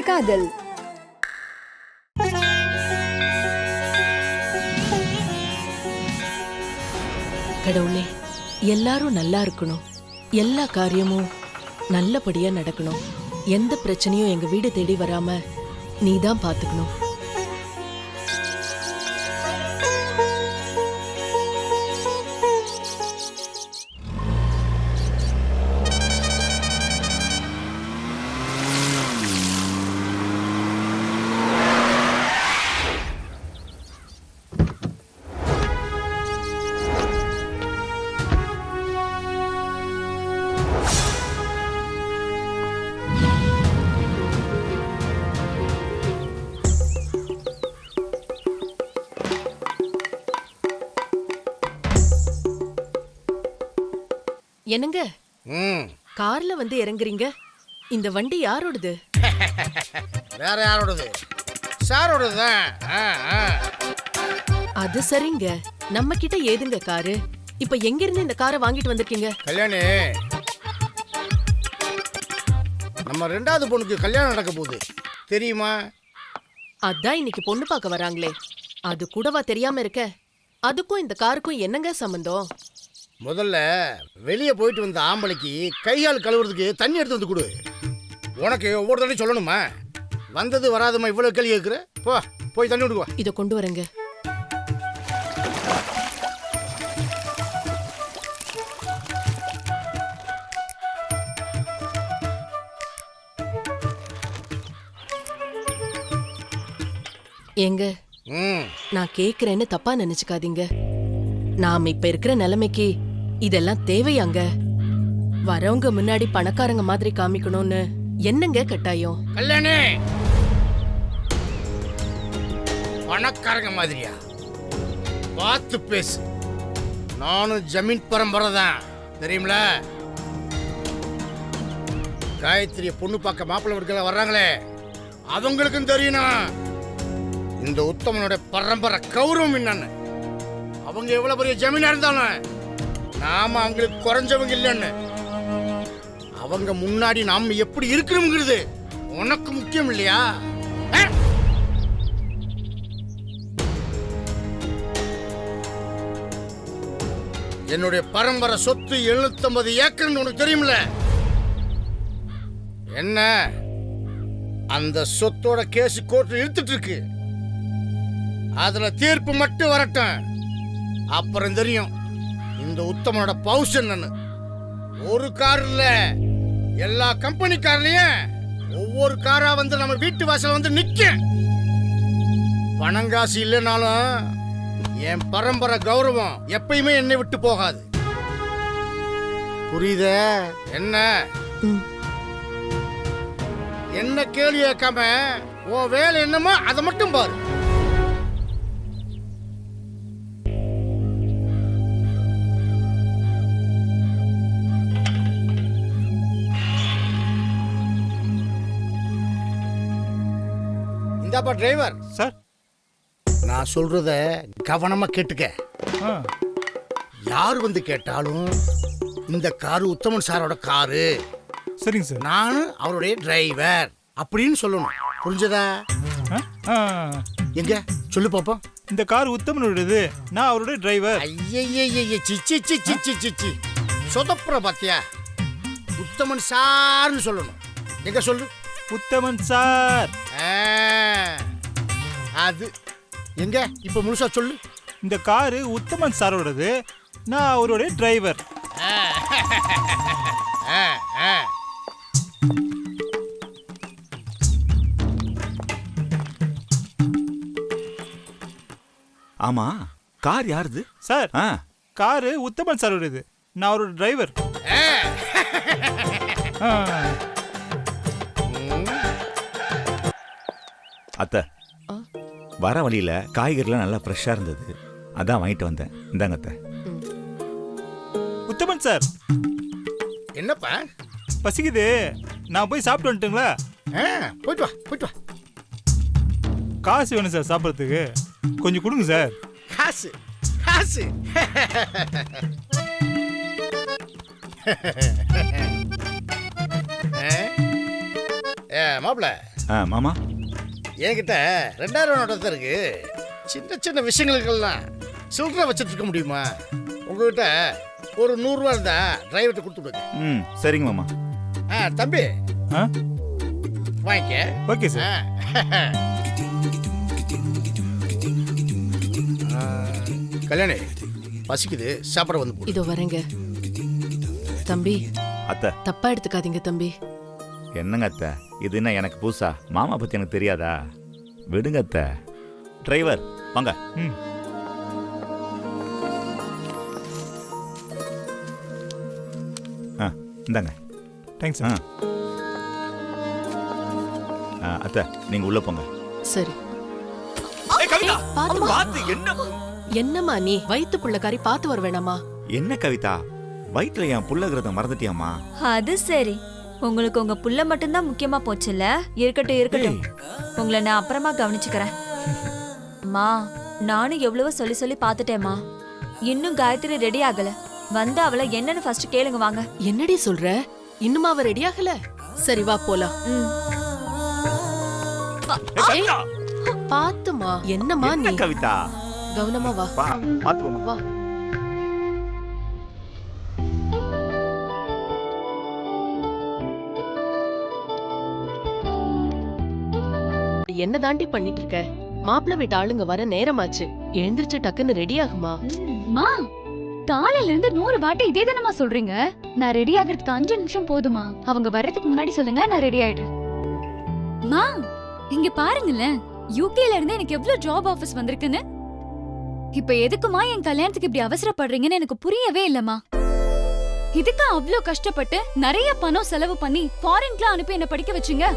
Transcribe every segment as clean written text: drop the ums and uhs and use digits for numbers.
காதல். கடவுளே, எல்லாரும் நல்லா இருக்கணும், எல்லா காரியமும் நல்லபடியா நடக்கணும், எந்த பிரச்சனையும் எங்க வீடு தேடி வராம நீதான் பாத்துக்கணும். என்னங்க கார்ல வந்து இறங்குறீங்க? இந்த வண்டி யாரோடது? வேற யாரோடது? சாரோடது. அது சரிங்க, நம்ம கிட்ட ஏதுங்க காரு? இப்ப எங்க இருந்து இந்த காரை வாங்கிட்டு வந்திருக்கீங்க? கல்யாணி, நம்ம ரெண்டாவது பொண்ணுக்கு கல்யாணம் நடக்க போகுது, தெரியுமா? அதான் இன்னைக்கு பொண்ணு பார்க்க வராங்களே, அது கூடவா தெரியாம இருக்க? அதுக்கும் இந்த காருக்கும் என்னங்க சம்பந்தம்? முதல்ல வெளியே போயிட்டு வந்த ஆம்பளைக்கு கையால் கழுவுறதுக்கு தண்ணி எடுத்து வந்து கொடு. உனக்கு ஒவ்வொரு தண்ணி சொல்லணுமா? வந்தது வராதுமா இவ்வளவு கேள்வி கேட்குற? போய் தண்ணி விடுவா. இதை கொண்டு வரேங்க. ஏங்க, நான் கேக்குறேன்னு தப்பா நினைச்சுக்காதீங்க. நாம இப்ப இருக்கிற நிலைமைக்கு இதெல்லாம் தேவையாங்க? வரவங்க முன்னாடி பணக்காரங்க மாதிரி காமிக்கணும்னு என்னங்க கட்டாயம்? கல்யாணி, பணக்காரங்க மாதிரியா? பார்த்து பேசு. நானும் ஜமீன் பரம்பரை தான், தெரியுமில? காயத்ரிய பொண்ணு பார்க்க மாப்பிள்ளை வீட்டுல வர்றாங்களே, அவங்களுக்கும் தெரியணும் இந்த உத்தமனோட பரம்பரை கௌரவம் என்னன்னு. அவங்க எவ்வளவு பெரிய ஜமீனா இருந்தாலும் நாம அவங்களுக்கு குறைஞ்சவங்க இல்லைன்னு. அவங்க முன்னாடி நாம எப்படி இருக்கணுங்கிறது உனக்கு முக்கியம் இல்லையா? என்னுடைய பரம்பரை சொத்து 750 ஏக்கர்னு உனக்கு தெரியுமில்ல? என்ன, அந்த சொத்தோட கேஸ் கோர்ட்ல இழுத்துட்டு இருக்கு. அதுல தீர்ப்பு மட்டும் வரட்டும், அப்புறம் தெரியும் இந்த உத்தமனோட பவுஸ் என்னன்னு. ஒரு கார் இல்ல, எல்லா கம்பெனி கார்லயும் ஒவ்வொரு காரா வந்து நம்ம வீட்டு வாசல் வந்து நிக்க. பணங்காசு இல்லைனாலும் என் பரம்பரை கௌரவம் எப்பயுமே என்னை விட்டு போகாது. புரியுத? என்ன என்ன கேள்வி கேட்காம உன் வேலை என்னமோ அதை மட்டும் பாரு. இந்தாப்பா டிரைவர். சார், நான் சொல்றத கவனமா கேட்டுக்க. யார் வந்து கேட்டாலும் இந்த காரு உத்தமன் சாரோட காரு, சரிங்க சார், நானும் அவருடைய டிரைவர் அப்படின்னு சொல்லணும். புரிஞ்சதா? எங்க சொல்லு பாப்போம். இந்த கார் உத்தமனோடது, நான் அவருடைய டிரைவர். ஐயய்ய சிச்சி சிச்சி சிச்சி சி சொதப்புற பாத்தியா? உத்தமன் சார்னு சொல்லணும். எங்க சொல்லு. உத்தமன் சார். அது எங்க இப்ப முழுசா சொல்லு. இந்த காரு உத்தமன் சாரோடது, நான் அவருடைய டிரைவர். ஆமா, கார் யாருது? சார், காரு உத்தமன் சாரோடது, நான் அவரோட டிரைவர். அத்தை, வர வழியில காய்கறிலாம் நல்லா ஃப்ரெஷ்ஷா இருந்தது, அதான் வாங்கிட்டு வந்தேன். இந்தாங்க அத்தை. உத்தமன் சார். என்னப்பா? பசிக்குது, நான் போய் சாப்பிட்டு வந்துட்டுங்களா? போயிட்டு வா, போயிட்டு வா. காசு வேணும் சார் சாப்பிட்றதுக்கு, கொஞ்சம் கொடுங்க சார். காசு காசு மாப்பிள்ள, மாமா என்கிட்ட 2000 நோட்டு தான் இருக்கு. சின்ன சின்ன விஷயங்களுக்கெல்லாம் சில்லறை வச்சுட்டு இருக்க முடியுமா? உங்ககிட்ட ஒரு 100 ரூபா இருந்தா டிரைவர்கிட்ட கொடுத்து விடுங்க. சரிங்க மாமா. தம்பி ஆ வாங்கிக்க. Okay sir. கல்யாணி பசிக்குது, சாப்பிட வந்து போ. இதோ வரேங்க. தம்பி அத்தை தப்பா எடுத்துக்காதீங்க தம்பி. என்னங்க அத்தை, இது என்ன எனக்கு புதுசா? மாமா பத்தி எனக்கு தெரியாதா? விடுங்க அத்தை. டிரைவர் வாங்க. ம் இந்தாங்க. தேங்க்ஸ் ஆ சார். அத்தை நீங்க உள்ள போங்க. சரி. கவிதா பாத்துமா. பாத்து என்ன என்னம்மா நீ வயித்து புள்ளக்காரி பார்த்து வர வேணாமா? என்ன கவிதா, வயிற்றுல என் புள்ளகிறத மறந்துட்டியாமா? அது சரி, உங்களுக்கு உங்க புள்ள மட்டும்தான் முக்கியமா போச்சுல்ல. இருக்கட்டும் இருக்கட்டும், உங்களை நான் அப்புறமா கவனிச்சுக்கிறேன். அம்மா, நானும் எவ்வளவோ சொல்லி சொல்லி பாத்துட்டேம்மா. இன்னும் காயத்ரி ரெடி ஆகல. வந்து அவளை என்னன்னு ஃபர்ஸ்ட் கேளுங்க வாங்க. என்னடி சொல்ற? இன்னுமா அவ ரெடி ஆகல? சரி வா போலாம். பாத்துமா. என்னம்மா நீ? கவிதா கவனமா வா. வா. என்ன தாண்டி பண்ணிட்டு இருக்க? மாப்பிள்ளை வீட்டு ஆளுங்க வர நேரமாச்சு. எழுந்திருச்சு டக்குன்னு ரெடி ஆகுமா? மா, காலையில இருந்து 100 வாட்டி இதே தானமா சொல்றீங்க. நான் ரெடி ஆகிறதுக்கு 5 நிமிஷம் போதுமா? அவங்க வர்றதுக்கு முன்னாடி சொல்லுங்க, நான் ரெடி ஆயிடுறேன். மா, இங்க பாருங்களேன், யூகேல இருந்து எனக்கு எவ்வளவு ஜாப் ஆஃபர்ஸ் வந்திருக்குன்னு. இப்ப எதுக்குமா என் கல்யாணத்துக்கு இப்படி அவசரப்படுறீங்கன்னு எனக்கு புரியவே இல்லம்மா. இதுக்கு அவ்ளோ கஷ்டப்பட்டு நிறைய பணம் செலவு பண்ணி ஃபாரின்க்குலாம் அனுப்பி என்ன படிக்க வச்சீங்க.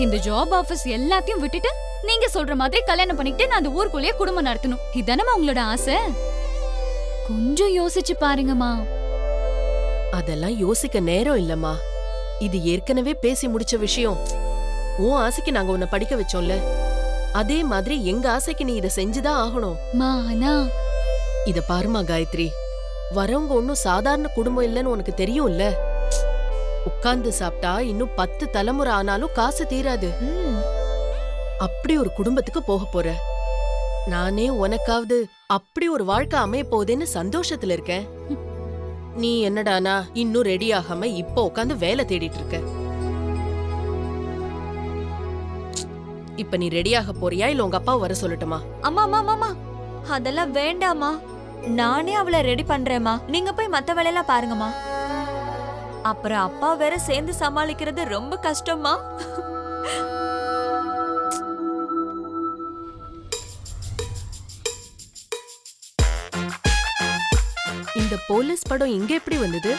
இந்த ஜாப் ஆஃபர்ஸ் எல்லாத்தையும் விட்டுட்டு நீங்க சொல்ற மாதிரி கல்யாணம் பண்ணிட்டு நான் அந்த ஊருக்குள்ளேயே குடும்பம் நடத்தணும். இதானமா உங்களோட ஆசை? கொஞ்சம் யோசிச்சு பாருங்கம்மா. அதெல்லாம் யோசிக்க நேரம் இல்லம்மா. இது ஏற்கனவே பேசி முடிச்ச விஷயம். உன் ஆசைக்கு நாங்க உன்னை படிக்க வச்சோம்ல, அதே மாதிரி எங்க ஆசைக்கு நீ இதை செஞ்சுதான் ஆகணும். இத பாருமா காயத்ரி, வரவங்க ஒன்னும் சாதாரண குடும்பம் இல்லைன்னு உனக்கு தெரியும்ல. உட்கார்ந்து சாப்பிட்டா இன்னும் 10 தலைமுறை ஆனாலும் காசு தீராது. அப்படி ஒரு குடும்பத்துக்கு போக போற. நானே உனக்காவது அப்படி ஒரு வாழ்க்கை அமைய போகுதுன்னு சந்தோஷத்துல இருக்கேன். நீ என்னடானா இன்னும் ரெடி ஆகாம இப்ப உட்காந்து வேலை தேடிட்டு இருக்க. இப்ப நீ ரெடியாக போறியா இல்ல உங்க அப்பாவை வர சொல்லட்டுமா? அம்மா அம்மா அம்மா, அதெல்லாம் வேண்டாமா. நானே அவளை ரெடி பண்றேம்மா. நீங்க போய் மத்த வேலையெல்லாம் பாருங்கம்மா. அப்புறம் அப்பா வேற சேர்ந்து சமாளிக்கிறது ரொம்ப கஷ்டமா. இந்த போலீஸ் படம் இங்க எப்படி வந்தது?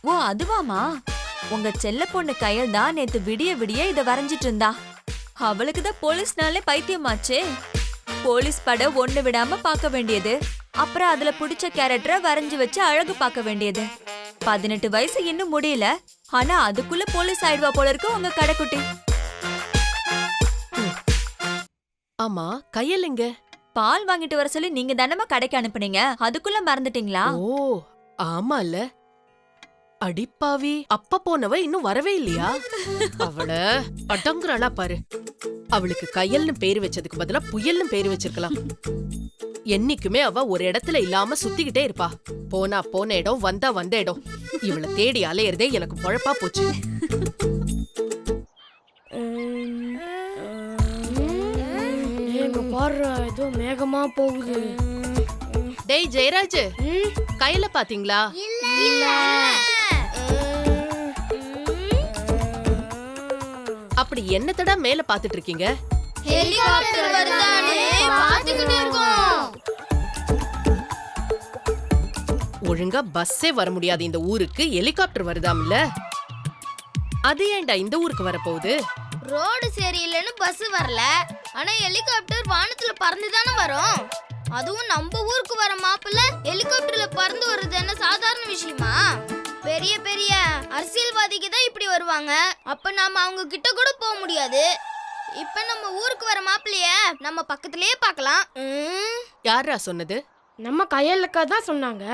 ஓ அதுவாமா, உங்க செல்ல பொண்ணு கையல் தான் நேத்து விடிய விடிய இத வரைஞ்சிட்டு இருந்தா. அவளுக்கு தான் போலீஸ்னாலே பைத்தியமாச்சே. போலீஸ் படம் ஒண்ணு விடாம பார்க்க வேண்டியது, அப்புறம் அதுல பிடிச்ச கேரக்டரை வரைஞ்சு வச்சு அழகு பார்க்க வேண்டியது. 18 வயசு இன்னும் முடியல, ஆனா அதுக்குள்ள போலீஸ் ஆயிடுவா போல இருக்கு உங்க கடைக்குட்டி. ஆமா, கையல் எங்க? பால் வாங்கிட்டு வர சொல்லி நீங்க தானமா கடைக்கு அனுப்புனீங்க, அதுக்குள்ள மறந்துட்டீங்களா? ஓ ஆமால. அடிப்பாவி, அப்ப போனவ இன்னும் வரவே இல்லையா? அவள அடங்குறாளா பாரு. அவளுக்கு கையல்னு பேரு வச்சதுக்கு பதிலா புயல்னு பேரு வச்சிருக்கலாம். என்னைக்குமே அவ ஒரு இடத்துல இல்லாம சுத்திக்கிட்டே இருப்பா. போனா போன இடம், வந்தா வந்த இடம். இவளை தேடி அலையறதே எனக்கு பொழப்பா போச்சு. ஏதோ மேகமா போகுது. டேய் ஜெயராஜ், கையில பாத்தீங்களா? அப்படி என்னத்தடா மேல பாத்துட்டு இருக்கீங்க? ஹெலிகாப்டர் வருதானே பாத்துக்கிட்டு இருக்கோம். ஒழுங்கா பஸ்ஸே வர முடியாது இந்த ஊருக்கு, ஹெலிகாப்டர் வருதாம்ல. அது ஏன்டா இந்த ஊருக்கு வரப்போகுது? ரோடு சரியில்லைன்னு பஸ் வரல, ஆனா ஹெலிகாப்டர் வானத்துல பறந்து தானே வரும். அதுவும் நம்ம ஊருக்கு வர மாப்பிள்ள ஹெலிகாப்டர்ல பறந்து வர்றது என்ன சாதாரண விஷயமா? பெரிய பெரிய அரசியல்வாதிக்கு தான் இப்படி வருவாங்க. அப்ப நாம அவங்க கிட்ட கூட போக முடியாது. இப்ப நம்ம ஊருக்கு வர மாப்பிள்ளைய நம்ம பக்கத்திலேயே பார்க்கலாம். யாரா சொன்னது? நம்ம கையலுக்கா தான் சொன்னாங்க.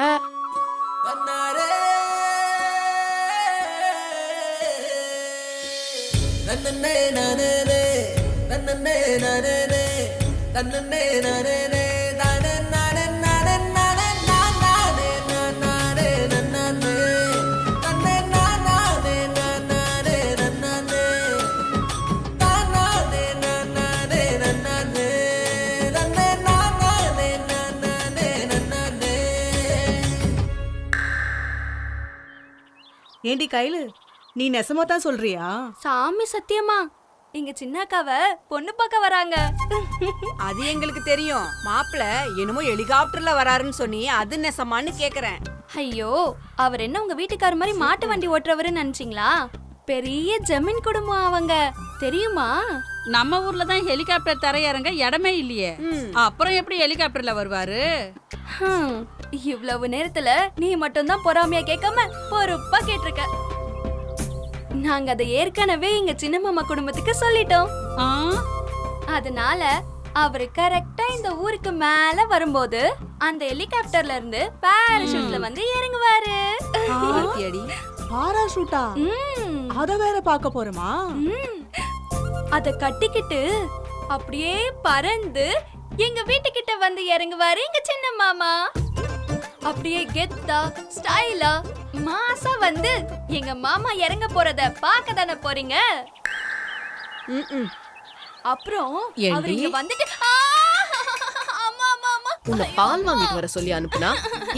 ஏண்டி கைலு, நீ நெசமா தான் சொல்றியா? சாமி சத்தியமா எங்க சின்னாக்காவ பொண்ணு பார்க்க வராங்க. அது எங்களுக்கு தெரியும். மாப்பிள்ள என்னமோ ஹெலிகாப்டர்ல வராருன்னு சொன்னி, அது நெசமான்னு கேக்குறேன். ஐயோ, அவர் என்ன உங்க வீட்டுக்கார மாதிரி மாட்டு வண்டி ஓட்டுறவருன்னு நினைச்சீங்களா? பெரிய ஜமீன் குடும்பம் அவங்க, தெரியுமா? நம்ம ஊர்ல தான் ஹெலிகாப்டர் தரையிறங்க இடமே இல்லையே, அப்புறம் எப்படி ஹெலிகாப்டர்ல வருவாரு? இவ்வளவு நேரத்துல நீ மட்டும் தான் பொறாமையா கேட்காம பொறுப்பா கேட்டிருக்க. நாங்க அதை ஏற்கனவே எங்க சின்ன மாமா குடும்பத்துக்கு சொல்லிட்டோம். அதனால அவரு கரெக்டா இந்த ஊருக்கு மேல வரும்போது அந்த ஹெலிகாப்டர்ல இருந்து பாராசூட்ல வந்து இறங்குவாரு. பாராசூட்டா? அத வேற பார்க்க போறோமா? அத கட்டிக்கிட்டு அப்படியே பறந்து எங்க வீட்டுக்கிட்ட வந்து இறங்குவாரு எங்க சின்ன மாமா. அப்படியே கெத்தா ஸ்டைலா மாசா வந்து எங்க மாமா இறங்க போறத பார்க்க தானே போறீங்க. அப்புறம் அவர் இங்க வந்துட்டு உன்னை பால் வாங்கிட்டு வர சொல்லி அனுப்புனா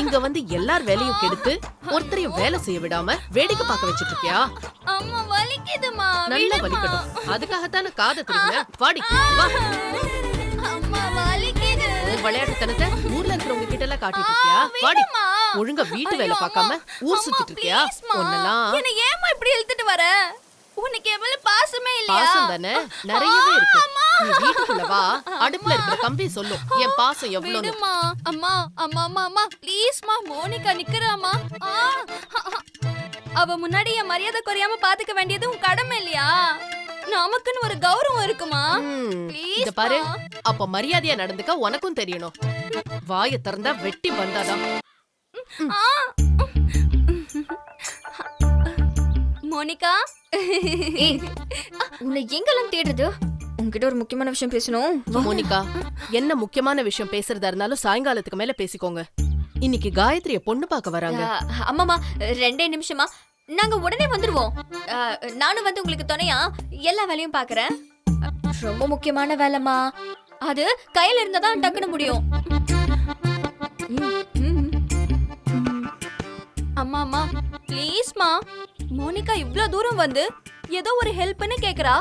இங்க வந்து எல்லார் வேலையும் கெடுத்து ஒருத்தரையும் வேலை செய்ய விடாம வேடிக்கை பார்க்க வச்சிட்டு இருக்கியா? அம்மா வலிக்குதுமா. நல்ல வலிக்கட்டும். அதுக்காகத்தானே காதை திரும்ப வாடி வா. அம்மா வலிக்குது. விளையாட்டுத்தனத்தை ஊர்ல இருக்கிறவங்க கிட்ட எல்லாம் காட்டிட்டு இருக்கியா? வாடி. ஒழுங்கா வீட்டு வேலை பார்க்காம ஊர் சுத்திட்டு இருக்கியா? ஒன்னெல்லாம் என்ன ஏமா இப்படி இழுத்துட்டு வர? உனக்கு எவ்வளவு பாசமே இல்லையா? பாசம் தானே நிறையவே இருக்கு. நீ வீட்டுக்குள்ள வா, அடுப்புல இருக்கிற கம்பி சொல்லும் என் பாசம் எவ்வளவு. அம்மா அம்மா அம்மா அம்மா ப்ளீஸ்மா, மோனிகா நிக்கறாமா. அவ முன்னாடி என் மரியாதை குறையாம பாத்துக்க வேண்டியது உன் கடமை இல்லையா? நமக்குன்னு ஒரு கௌரவம் இருக்குமா? இத பாரு, அப்ப மரியாதையா நடந்துக்க உனக்கும் தெரியணும். வாயை திறந்தா வெட்டி வந்தாதான். மோனிகா, உன்னை எங்கெல்லாம் தேடுறது? உன்கிட்ட ஒரு முக்கியமான விஷயம் பேசணும். மோனிகா, என்ன முக்கியமான விஷயம் பேசுறதா இருந்தாலும் சாயங்காலத்துக்கு மேல பேசிக்கோங்க. இன்னைக்கு காயத்ரிய பொண்ணு பார்க்க வராங்க. அம்மாமா 2 நிமிஷமா, நாங்க உடனே வந்துருவோம். நானும் வந்து உங்களுக்கு துணையா எல்லா வேலையும் பாக்குறேன். ரொம்ப முக்கியமான வேலைமா. அது கையில இருந்தா தான் டக்குன்னு முடியும். அம்மா அம்மா ப்ளீஸ்மா, மோனிகா இவ்ளோ தூரம் வந்து ஏதோ ஒரு ஹெல்ப்னு கேக்குறா.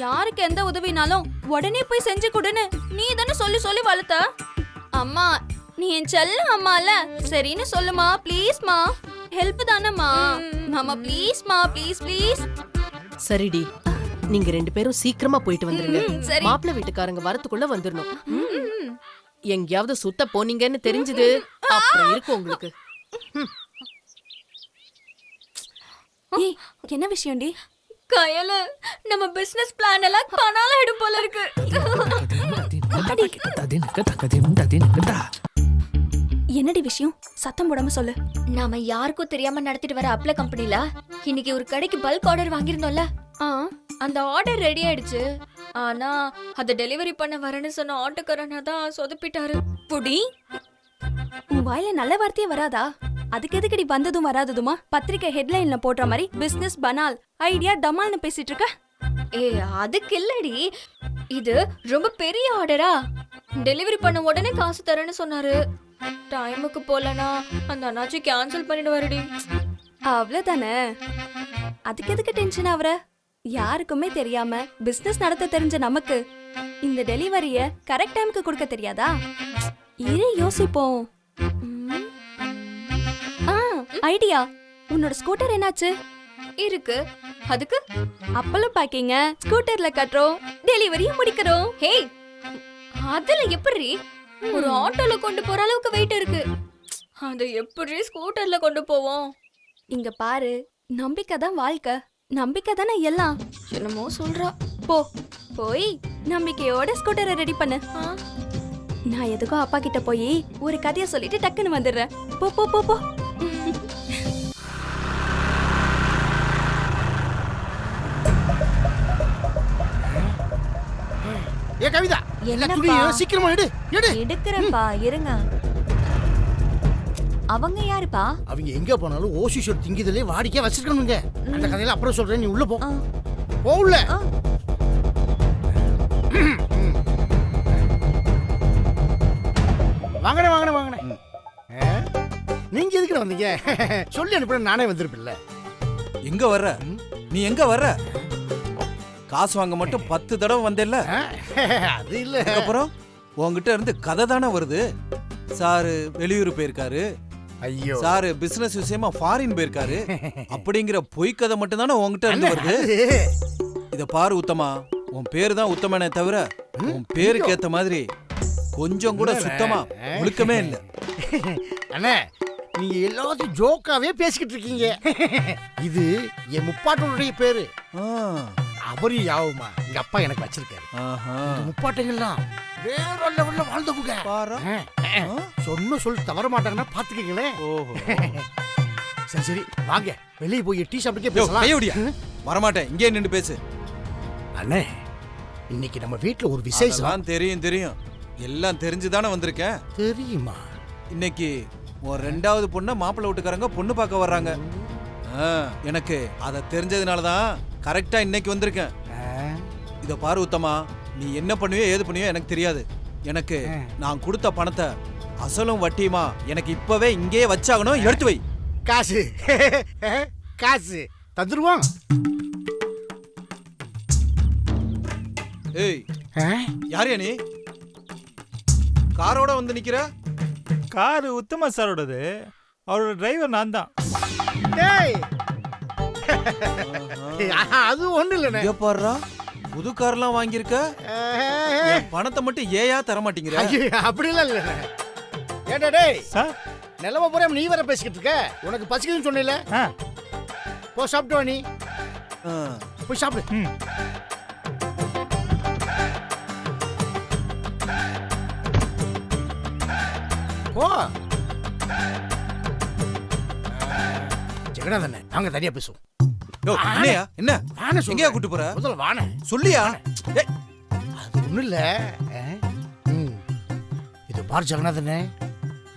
யாருக்கு எந்த உதவினாலும் உடனே போய் செஞ்சு கொடுன்னு நீ தானே சொல்லி சொல்லி வளர்த்த. அம்மா, நீ என் செல்ல அம்மால, சரின்னு சொல்லுமா ப்ளீஸ்மா. ஹெல்ப் தானேமா. மாமா ப்ளீஸ்மா, ப்ளீஸ் ப்ளீஸ். சரிடி, நீங்க 2 பேரும் சீக்கிரமா போயிட்டு வந்துருங்க. சரி. மாப்பிள்ளை வீட்டுக்காரங்க வரதுக்குள்ள வந்துடணும். எங்கேயாவது சுத்த போனீங்கன்னு தெரிஞ்சது அப்புறம் இருக்கு உங்களுக்கு. ஏய், என்ன விஷயம்டி? கயல, நம்ம பிசினஸ் பிளான் எல்லாம் பணால இடும் போல இருக்கு. என்னடி விஷயம்? சத்தம் போடாம சொல்லு. நாம யாருக்கும் தெரியாம நடத்திட்டு வர அப்ள கம்பெனில இன்னைக்கு ஒரு கடைக்கு பல்க் ஆர்டர் வாங்கியிருந்தோம்ல. அந்த ஆர்டர் ரெடி ஆயிடுச்சு. ஆனா அத டெலிவரி பண்ண வரேன்னு சொன்ன ஆட்டோக்காரனா தான் சொதப்பிட்டாரு. புடி, உன் வாயில நல்ல வார்த்தையே வராதா? அதுக்கு எதுக்கடி வந்ததும் வராததுமா பத்திரிக்கை ஹெட்லைன்ல போடுற மாதிரி பிசினஸ் பனால் ஐடியா டமால்னு பேசிட்டு இருக்க? அதுக்கு இல்லடி, இது ரொம்ப பெரிய ஆர்டரா. டெலிவரி பண்ண உடனே காசு தரேன்னு சொன்னாரு. டைமுக்கு போலனா அந்த அண்ணாச்சி கேன்சல் பண்ணிடுவாருடி. அவ்வளவுதானே. அதுக்கு எதுக்கு டென்ஷன் ஆவற? யாருக்குமே தெரியாம பிசினஸ் நடத்த தெரிஞ்ச நமக்கு இந்த டெலிவரிய கரெக்ட் டைமுக்கு கொடுக்க தெரியாதா? இரு யோசிப்போம். ஐடியா, உன்னோட ஸ்கூட்டர் என்னாச்சு? இருக்கு. அதுக்கு அப்பளம் பேக்கிங்க ஸ்கூட்டர்ல கட்டுறோம், டெலிவரியும் முடிக்கிறோம். ஹே, அதுல எப்படி ஒரு ஆட்டோல கொண்டு போற அளவுக்கு வெயிட் இருக்கு? அது எப்படி ஸ்கூட்டர்ல கொண்டு போவோம்? இங்க பாரு, நம்பிக்கை தான் வாழ்க்கை, நம்பிக்கை தானே எல்லாம். என்னமோ சொல்றா. போய் நம்பிக்கையோட ஸ்கூட்டரை ரெடி பண்ணு. நான் எதுக்கும் அப்பா கிட்ட போய் ஒரு கதையை சொல்லிட்டு டக்குன்னு வந்துடுறேன். போ போ போ போ. ஏ கவிதா எல்லா என்னப்பா? துணியும் சீக்கிரமா எடு எடு. எடுக்கிறேன்ப்பா இருங்க. அவங்க யாருப்பா? அவங்க எங்க போனாலும் ஓசி ஷர்ட் திங்கிதலே வாடிக்கை வச்சிருக்கணுங்க. அந்த கதையில அப்புறம் சொல்றேன், நீ உள்ள போ. ஆ. போ உள்ள. ஆ. வாங்கண்ணே வாங்கண்ணே வாங்கண்ணே. நீங்க எதுக்கு வந்தீங்க? சொல்லி அனுப்புற நானே வந்திருப்பில்ல. எங்க வர்ற நீ எங்க வர்ற? காசு வாங்க மட்டும் 10 தடவை வந்தேல்ல. அது இல்ல. அதுக்கப்புறம் உன்கிட்ட இருந்து கதை தானே வருது. சாரு வெளியூர் போயிருக்காரு, ஐயோ சாரு பிசினஸ் விஷயமா ஃபாரின் போயிருக்காரு அப்படிங்கிற பொய் கதை மட்டும் தானே உன்கிட்ட இருந்து வருது. இத பாரு உத்தமா, உன் பேரு தான் உத்தமனே தவிர உன் பேருக்கு ஏத்த மாதிரி கொஞ்சம் கூட சுத்தமா ஒழுக்கமே இல்ல. அண்ணே நீங்க எல்லாத்தையும் ஜோக்காவே பேசிக்கிட்டு இருக்கீங்க. இது என் முப்பாட்டனுடைய பேரு. அவரு யாவுமா எங்க அப்பா எனக்கு வச்சிருக்காரு. இந்த முப்பாட்டங்கள்லாம் வேற லெவல்ல வாழ்ந்தவங்க. சொன்ன சொல்லி தவற மாட்டாங்கன்னா பாத்துக்கீங்களேன். சரி சரி வாங்க வெளியே போய் டீ சாப்பிட்டுக்கே பேசலாம். வரமாட்டேன், இங்கே நின்று பேசு. அண்ணே இன்னைக்கு நம்ம வீட்டுல ஒரு விசேஷம். தெரியும் தெரியும், எல்லாம் தெரிஞ்சுதானே வந்திருக்கேன். தெரியுமா? இன்னைக்கு உன் 2வது பொண்ண மாப்பிள்ளை வீட்டுக்காரங்க பொண்ணு பார்க்க வர்றாங்க. எனக்கு அத தெரிஞ்சதுனாலதான் கரெக்டா இன்னைக்கு வந்திருக்கேன். இத பாரு உத்தமா, நீ என்ன பண்ணுவியோ ஏது பண்ணுவியோ எனக்கு தெரியாது. எனக்கு நான் கொடுத்த பணத்தை அசலும் வட்டியுமா எனக்கு இப்பவே இங்கே வச்சாகணும். எடுத்து வை. காசு காசு தந்துருவான். ஏய் யாரையா நீ? காரோட வந்து நிக்கிற? காரு உத்தமா சாரோடது, அவரோட டிரைவர் நான் தான். அது ஒண்ணு இல்ல. பாருடா, புது கார்லாம் வாங்கியிருக்க, பணத்தை மட்டும் ஏயா தர மாட்டேங்கிற? அப்படி இல்ல. ஏடா டேய் சார், நிலம பூரா நீ வர பேசிக்கிட்டு இருக்க. உனக்கு பசிக்குதுன்னு சொன்னீல, போ சாப்பிட்டு வா. நீ போய் சாப்பிடு. போ. ஜெகநாதன் நாங்க தனியா பேசுவோம். என்னையா என்ன வான எங்கயா கூட்டு போற? முதல்ல வான சொல்லியா? அது ஒண்ணு இல்ல. இது பார் ஜெகநாதனே,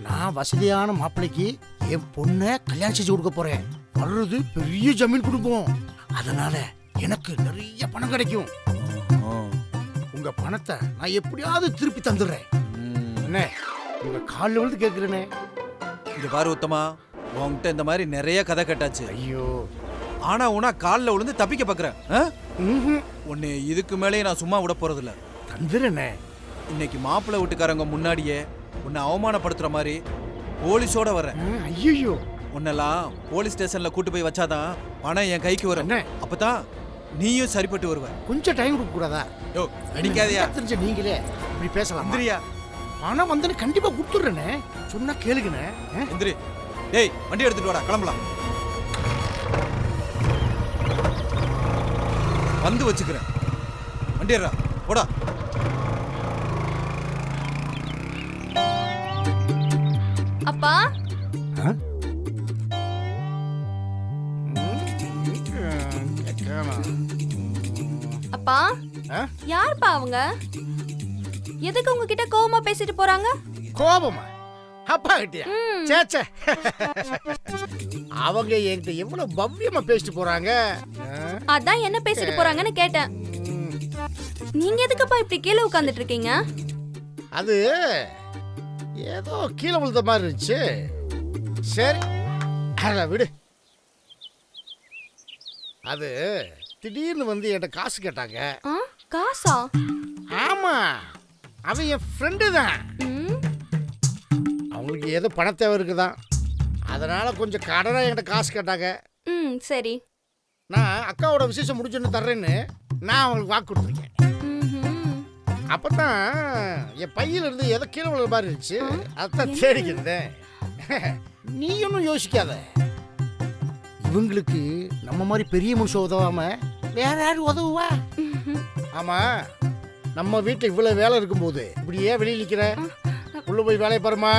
நான் வசதியான மாப்பிள்ளைக்கு என் பொண்ணை கல்யாணம் செஞ்சு கொடுக்க போறேன். வர்றது பெரிய ஜமீன் குடும்பம். அதனால எனக்கு நிறைய பணம் கிடைக்கும். உங்க பணத்தை நான் எப்படியாவது திருப்பி தந்துடுறேன். என்ன உங்க காலில் விழுந்து கேட்கிறேனே. இங்க பாரு உத்தமா, உன்கிட்ட இந்த மாதிரி நிறைய கதை கேட்டாச்சு. ஐயோ, ஆனா உனா காலில் விழுந்து தப்பிக்க பாக்குறேன். உன்னை இதுக்கு மேலேயே நான் சும்மா விட போறதில்ல. தந்துடுறேனே. இன்னைக்கு மாப்பிள்ளை வீட்டுக்காரங்க முன்னாடியே உன்னை அவமானப்படுத்துற மாதிரி போலீஸோட வர்றேன். ஐயோ, உன்னெல்லாம் போலீஸ் ஸ்டேஷன்ல கூட்டு போய் வச்சாதான் பணம் என் கைக்கு வரும். அப்பதான் நீயும் சரிப்பட்டு வருவ. கொஞ்சம் டைம் கொடுக்க கூடாதா? யோ அடிக்காதயா. தெரிஞ்ச நீங்களே இப்படி பேசலாம். இந்திரியா, பணம் வந்து கண்டிப்பா கொடுத்துடுறேனே. சொன்னா கேளுங்கண்ணே. இந்திரி, டேய் வண்டி எடுத்துட்டு வாடா, கிளம்பலாம். வந்து வச்சுக்கிறேன். வண்டி ஏறா, போடா. அப்பா அப்பா யாருப்பா அவங்க? எதுக்கு உங்ககிட்ட கோவமா பேசிட்டு போறாங்க? கோபமா? அப்பா கிட்டியா? சேச்சே, அவங்க என்கிட்ட எவ்வளவு பவ்யமா பேசிட்டு போறாங்க. அதான் என்ன பேசிட்டு போறாங்கன்னு கேட்டேன். நீங்க எதுக்குப்பா இப்படி கீழே உட்கார்ந்துட்டு இருக்கீங்க? அது ஏதோ கீழே விழுந்த மாதிரி இருந்துச்சு. சரி அத விடு. அது திடீர்னு வந்து என்கிட்ட காசு கேட்டாங்க. காசா? ஆமா, அவன் என் ஃப்ரெண்டு தான். அவங்களுக்கு ஏதோ பண தேவை இருக்குதான். அதனால கொஞ்சம் கடனா என்கிட்ட காசு கேட்டாங்க. சரி, நான் அக்காவோட விசேஷம் முடிச்சுன்னு தர்றேன்னு நான் அவங்களுக்கு வாக்கு கொடுத்துருக்கேன். அப்பதான் என் பையில இருந்து ஏதோ கீழே விழுற மாதிரி இருந்துச்சு. அதான் தேடிக்கிட்டேன். நீ ஒன்றும் யோசிக்காத. இவங்களுக்கு நம்ம மாதிரி பெரிய மனுஷன் உதவாம வேற யாரு உதவுவா? ஆமா, நம்ம வீட்டுல இவ்வளவு வேலை இருக்கும்போது இப்படி ஏன் வெளியே நிக்கிற? உள்ள போய் வேலையை பாருமா.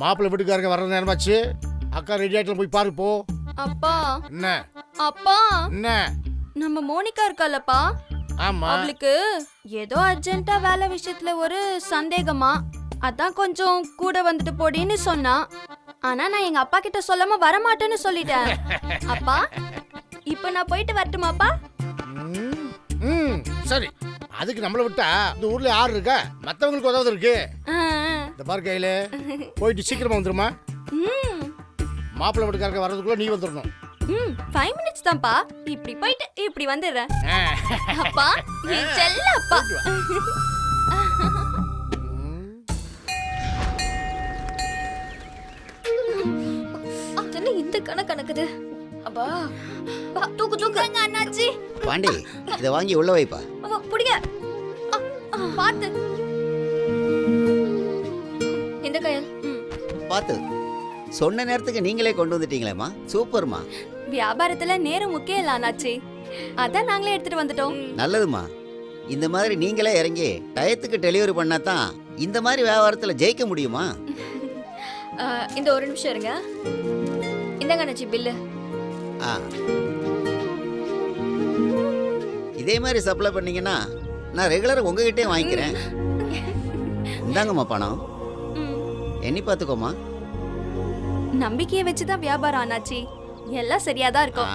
மாப்பிள்ளை வீட்டுக்காரங்க வர்ற நேரமாச்சு. அக்கா ரெடி ஆயிட்டு போய் பாரு போ. அப்பா. என்ன அப்பா, என்ன? நம்ம மோனிகா இருக்காலப்பா, ஆமா. அவளுக்கு ஏதோ அர்ஜென்ட்டா வேலை விஷயத்துல ஒரு சந்தேகமா, அதான் கொஞ்சம் கூட வந்துட்டு போடின்னு சொன்னா. ஆனா நான் எங்க அப்பா கிட்ட சொல்லாம வரமாட்டேன்னு சொல்லிட்டேன். அப்பா, இப்ப நான் போயிட்டு வரட்டுமாப்பா? சரி, அதுக்கு நம்மள விட்டா இந்த ஊர்ல யாரு இருக்கா? மத்தவங்களுக்கு உதவுது இருக்கு. இந்த பார் கையில போயிட்டு சீக்கிரமா வந்துருமா. மாப்பிள்ளை வீட்டுக்காரங்க வர்றதுக்குள்ள நீ வந்துடணும். 5 minutes தான்ப்பா. இப்படி போயிட்டு இப்படி வந்துடுறேன். அப்பா, நீ செல்ல அப்பா. என்ன இந்த கணக்குது? அப்பா தூக்கு தூக்கு அண்ணாச்சி. பாண்டி, இதை வாங்கி உள்ள வைப்பா. புடிங்க. பாத்து. இந்த கையல் பார்த்து. சொன்ன நேரத்துக்கு நீங்களே கொண்டு வந்துட்டீங்களேம்மா, சூப்பர்மா. வியாபாரத்துல நேரம் முக்கியம் இல்ல அண்ணாச்சி, அதான் நாங்களே எடுத்துட்டு வந்துட்டோம். நல்லதுமா. இந்த மாதிரி நீங்களே இறங்கி டயத்துக்கு டெலிவரி பண்ணா தான் இந்த மாதிரி வியாபாரத்துல ஜெயிக்க முடியுமா? இந்த ஒரு நிமிஷம் இருங்க. இந்தாங்க அண்ணாச்சி பில்லு. ஆ, இதே மாதிரி சப்ளை பண்ணீங்கன்னா நான் ரெகுலரா உங்ககிட்டே வாங்கிக்கிறேன். இந்தாங்கம்மா பணம், எண்ணி பார்த்துக்கோமா. நம்பிக்கையை வச்சுதான் வியாபாரம் அண்ணாச்சி, எல்லாம் சரியாதான் இருக்கும்.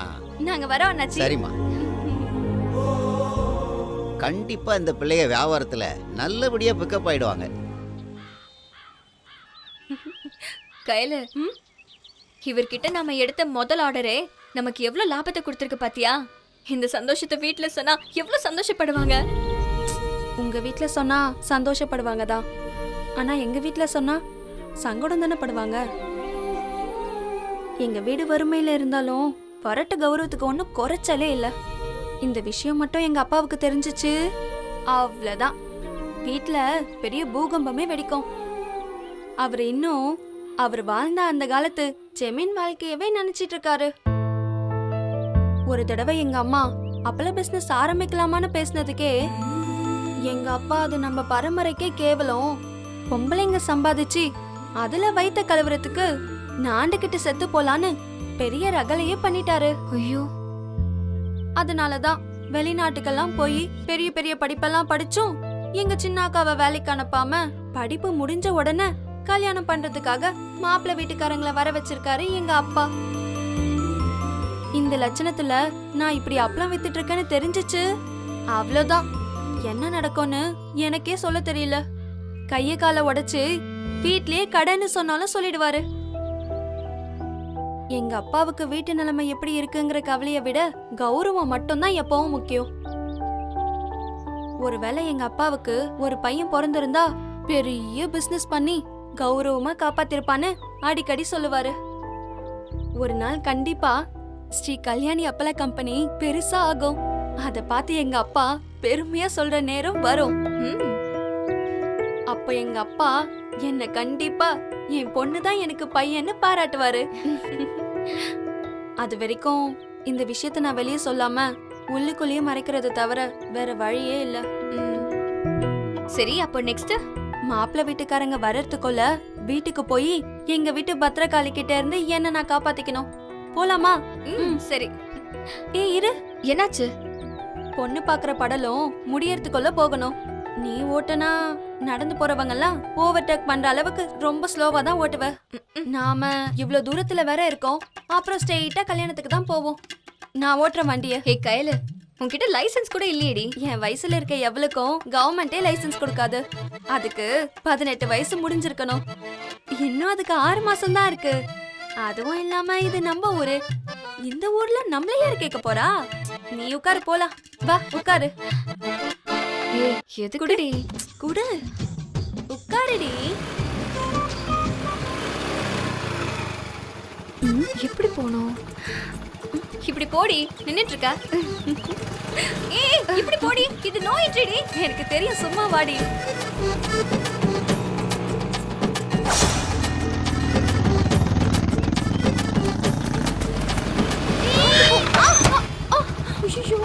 நாங்க வரோம் அண்ணாச்சி. சரிம்மா. கண்டிப்பா இந்த பிள்ளைய வியாபாரத்துல நல்லபடியா பிக்கப் ஆயிடுவாங்க. கையில இவர்கிட்ட நாம எடுத்த முதல் ஆர்டரே நமக்கு எவ்வளவு லாபத்தை கொடுத்துருக்கு பாத்தியா? இந்த சந்தோஷத்தை வீட்டுல சொன்னா எவ்வளவு சந்தோஷப்படுவாங்க. உங்க வீட்ல சொன்னா சந்தோஷப்படுவாங்க தான், ஆனா எங்க வீட்ல சொன்னா சங்கடம் தானே படுவாங்க. எங்க வீடு வறுமையில இருந்தாலும் வரட்டு கௌரவத்துக்கு ஒன்றும் குறைச்சலே இல்லை. இந்த விஷயம் மட்டும் எங்க அப்பாவுக்கு தெரிஞ்சிச்சு, அவ்வளவுதான், வீட்ல பெரிய பூகம்பமே வெடிக்கும். அவர் வாழ்ந்த அந்த காலத்து ஜெமீன் வாழ்க்கையவே நினைச்சிட்டு இருக்காரு. ஒரு தடவை எங்க அம்மா அப்பள பிசினஸ் ஆரம்பிக்கலாமான்னு பேசினதுக்கே எங்க அப்பா அது நம்ம பரம்பரைக்கே கேவலம், பொம்பளைங்க சம்பாதிச்சு அதுல வைத்த கலவரத்துக்கு நாண்டுகிட்டு செத்து போலான்னு பெரிய ரகலையே பண்ணிட்டாரு. ஐயோ, அதனாலதான் வெளிநாட்டுக்கெல்லாம் போய் பெரிய பெரிய படிப்பெல்லாம் படிச்சும் எங்க சின்ன அக்காவை வேலைக்கு அனுப்பாம படிப்பு முடிஞ்ச உடனே கல்யாணம் பண்றதுக்காக மாப்பிள்ளை வீட்டுக்காரங்களை வர வச்சிருக்காரு எங்க அப்பா. இந்த லட்சணத்துல நான் இப்படி அப்பளம் வித்துட்டு இருக்கேன்னு தெரிஞ்சிச்சு, அவ்வளவுதான், என்ன நடக்கும்னு எனக்கே சொல்ல தெரியல. கைய காலை உடைச்சு வீட்லயே கடைன்னு சொன்னாலும் சொல்லிடுவாரு. எங்க அப்பாவுக்கு வீட்டு நிலைமை எப்படி இருக்குங்கிற கவலையை விட கௌரவம் மட்டும்தான் எப்பவும் முக்கியம். ஒருவேளை எங்க அப்பாவுக்கு ஒரு பையன் பிறந்திருந்தா பெரிய பிசினஸ் பண்ணி கௌரவமா காப்பாத்திருப்பான்னு அடிக்கடி சொல்லுவாரு. ஒரு நாள் கண்டிப்பா ஸ்ரீ கல்யாணி அப்பள கம்பெனி பெருசா ஆகும். அத பார்த்து எங்க அப்பா பெருமையா சொல்ற நேரம் வரும். அப்ப எங்க அப்பா என்ன கண்டிப்பா என் பொண்ணுதான் எனக்கு பையன்னு பாராட்டுவாரு. அது வரைக்கும் இந்த விஷயத்த நான் வெளியே சொல்லாம உள்ளுக்குள்ளேயே மறைக்கிறது தவிர வேற வழியே இல்ல. சரி, அப்போ நெக்ஸ்ட் மாப்பிள்ளை வீட்டுக்காரங்க வர்றதுக்குள்ள வீட்டுக்கு போய் எங்க வீட்டு பத்திரகாளி கிட்ட இருந்து என்ன நான் காப்பாத்திக்கணும். போலாமா? சரி. இரு, என்னாச்சு? பொண்ணு பாக்குற படலும் முடியறதுக்குள்ள போகணும். நீ ஓட்டுனா நடந்து போறவங்க எல்லாம் ஓவர்டேக் பண்ற அளவுக்கு ரொம்ப ஸ்லோவா தான் ஓட்டுவ. நாம இவ்ளோ தூரத்துல வேற இருக்கோம், அப்புறம் ஸ்ட்ரெயிட்டா கல்யாணத்துக்கு தான் போவோம். நான் ஓட்டுற வண்டிய. ஹே கையில, உன்கிட்ட லைசென்ஸ் கூட இல்லையேடி. என் வயசுல இருக்க எவ்வளவுக்கும் கவர்மெண்டே லைசென்ஸ் கொடுக்காது. அதுக்கு 18 வயசு முடிஞ்சிருக்கணும். இன்னும் அதுக்கு 6 மாசம் தான் இருக்கு. அதுவும் இல்லாம இது நம்ம ஊரு, இந்த ஊர்ல நம்மள யாரு கேட்க போறா? நீ உட்காரு, போலாம். வா உட்காரு. எதுக்குடி? குடு, உட்காருடி. எப்படி போனோம்? இப்படி போடி, நின்னுட்டு இருக்க. ஏய், இப்படி போடி, இது நோ என்ட்ரிடி. எனக்கு தெரியும், சும்மா வாடி. ஐயோ,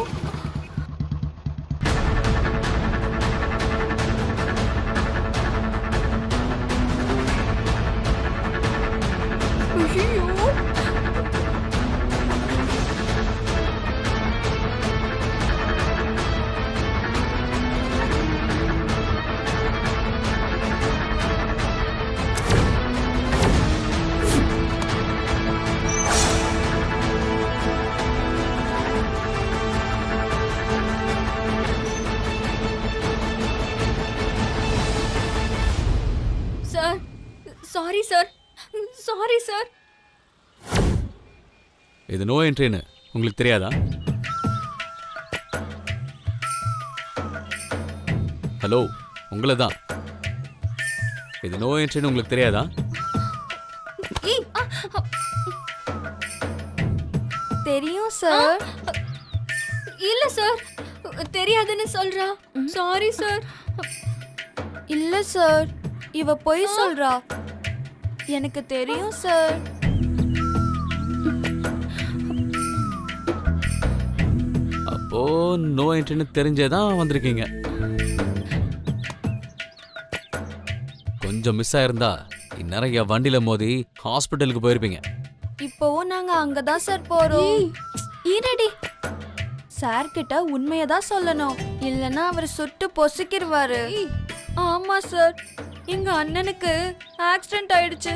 இது நோ என்ட்ரின்னு உங்களுக்கு தெரியாதா? ஹலோ, உங்களை தான். இது நோ என்ட்ரின்னு உங்களுக்கு தெரியாதா? தெரியும் சார். இல்ல சார், தெரியாதுன்னு சொல்றா. Sorry sir. இல்ல சார், இவ பொய் சொல்றா. எனக்கு தெரியும் சார். அப்போ நோ என்ட்ரின்னு தெரிஞ்சேதான் வந்திருக்கீங்க. கொஞ்சம் மிஸ் ஆயிருந்தா இந்நேரம் என் வண்டியில மோதி ஹாஸ்பிட்டலுக்கு போயிருப்பீங்க. இப்போவும் நாங்க அங்கதான் சார் போறோம். ஈரடி சார் கிட்ட உண்மையதான் சொல்லணும், இல்லனா அவர் சுட்டு பொசுக்கிடுவாரு. ஆமா சார், எங்க அண்ணனுக்கு ஆக்சிடென்ட் ஆயிடுச்சு.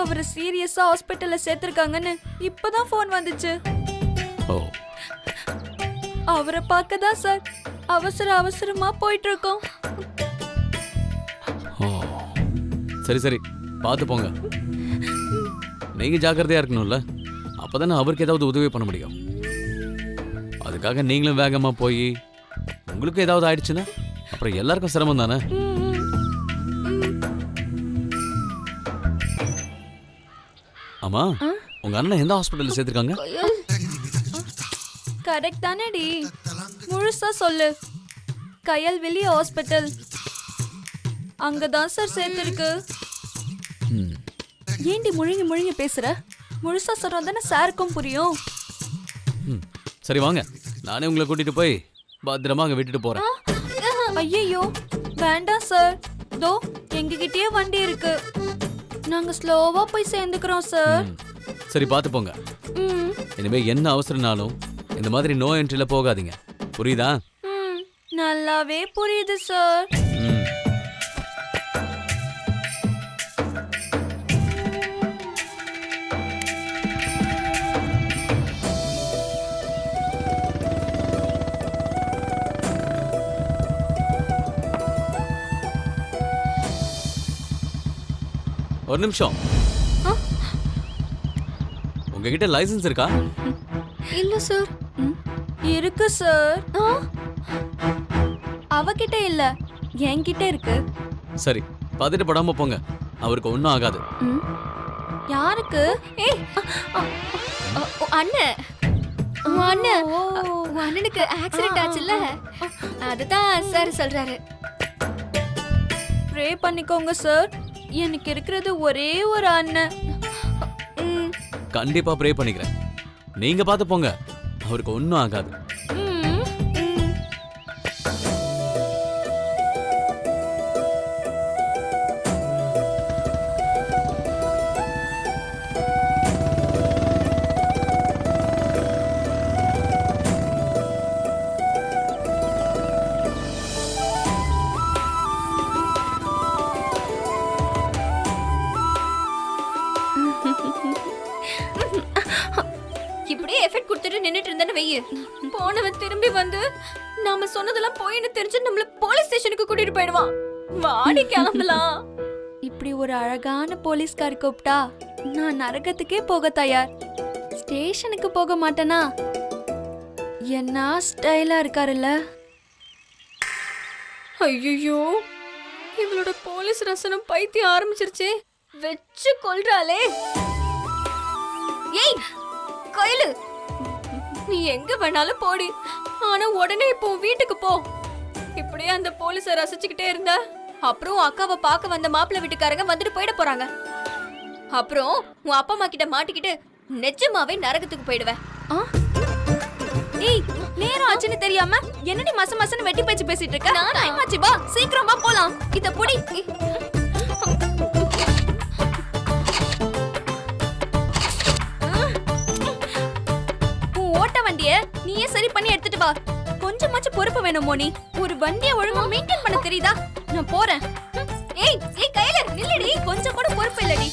அவரை சீரியஸா ஹாஸ்பிட்டல்ல சேர்த்திருக்காங்கன்னு இப்பதான் போன் வந்துச்சு. அவரை பார்க்க தான் சார் அவசரமா போயிட்டு இருக்கோம். சரி சரி, பார்த்து போங்க. நீங்க ஜாக்கிரதையா இருக்கணும்ல, அப்பதானே அவருக்கு ஏதாவது உதவி பண்ண முடியும். அதுக்காக நீங்களும் வேகமா போய் உங்களுக்கு ஏதாவது ஆயிடுச்சுன்னா அப்புறம் எல்லாருக்கும் சிரமம் தானே. ஆமா, உங்க அண்ணன் எந்த ஹாஸ்பிட்டல்ல சேர்த்திருக்காங்க? கரெக்ட் தானேடி, முழுசா சொல்லு. கயல்வெளி ஹாஸ்பிட்டல், அங்கதான் சார் சேர்த்திருக்கு. ஏண்டி முழுங்கி பேசுற? முழுசா சொல்றா தானே சாருக்கும் புரியும். சரி வாங்க, நானே உங்களை கூட்டிட்டு போய் பத்திரமா அங்க விட்டுட்டு போறேன். ஐயோ வேண்டாம் சார், தோ எங்ககிட்டயே வண்டி இருக்கு, நாங்க ஸ்லோவா போய் சேர்ந்துக்கிறோம் சார். சரி பார்த்து போங்க. இனிமே என்ன அவசரம்னாலும் இந்த மாதிரி நோ என்ட்ரில போகாதீங்க, புரியுதா? நல்லாவே புரியுது சார். ஒரு நிமிஷம், உங்ககிட்ட லைசென்ஸ் இருக்கா? இல்ல சார். இருக்கு சார். அவகிட்ட இல்ல, என்கிட்ட இருக்கு. சரி, பதட்டு படாம போங்க, அவருக்கு ஒன்றும் ஆகாது. யாருக்கு? அண்ணன், அண்ணனுக்கு ஆக்சிடென்ட் ஆச்சுல்ல, அதுதான் சார் சொல்றாரு. ப்ரே பண்ணிக்கோங்க சார், எனக்கு இருக்கிறது ஒரே ஒரு அண்ணன். கண்டிப்பா ப்ரே பண்ணிக்கிறேன். நீங்க பார்த்து போங்க, அவருக்கு ஒன்றும் ஆகாது. இப்படியே எஃபெக்ட் கொடுத்துட்டு நின்னுட்டு இருந்தேன்னு வெய்யு, போனவன் திரும்பி வந்து நாம சொன்னதெல்லாம் போயின்னு தெரிஞ்சு நம்மள போலீஸ் ஸ்டேஷனுக்கு கூட்டிட்டு போயிடுவான். வாடி கிளம்பலாம். இப்படி ஒரு அழகான போலீஸ்கார் கூப்பிட்டா நான் நரகத்துக்கே போக தயார். ஸ்டேஷனுக்கு போக மாட்டேனா? என்ன ஸ்டைலா இருக்காருல்ல. ஐயோ, இவளோட போலீஸ் ரசனம் பைத்தியம் ஆரம்பிச்சிருச்சே, வெச்சு கொல்றாளே. ஏய் கோயிலு, நீ எங்க வேணாலும் போடி, ஆனா உடனே இப்போ வீட்டுக்கு போ. இப்படியே அந்த போலீஸை ரசிச்சுக்கிட்டே இருந்த அப்புறம் அக்காவை பார்க்க வந்த மாப்பிள்ளை வீட்டுக்காரங்க வந்துட்டு போயிட போறாங்க. அப்புறம் உன் அப்பா அம்மா கிட்ட மாட்டிக்கிட்டு நிஜமாவே நரகத்துக்கு போயிடுவேன். ஏய், நேரம் ஆச்சுன்னு தெரியாம என்னடி மசன்னு வெட்டி பேச்சு பேசிட்டு இருக்க? டைம் ஆச்சு, வா சீக்கிரம் வா போலாம். இத புடி. ஓட்ட வண்டிய நீயே சரி பண்ணி எடுத்துட்டு வா. கொஞ்சமாச்சும் பொறுப்பு வேணும் மோனி. ஒரு வண்டியை ஒழுங்கா மெயின்டைன் பண்ண தெரியுதா? நான் போறேன். ஏய் ஏய் கையில நில்லடி, கொஞ்சம் கூட பொறுப்பு இல்லடி.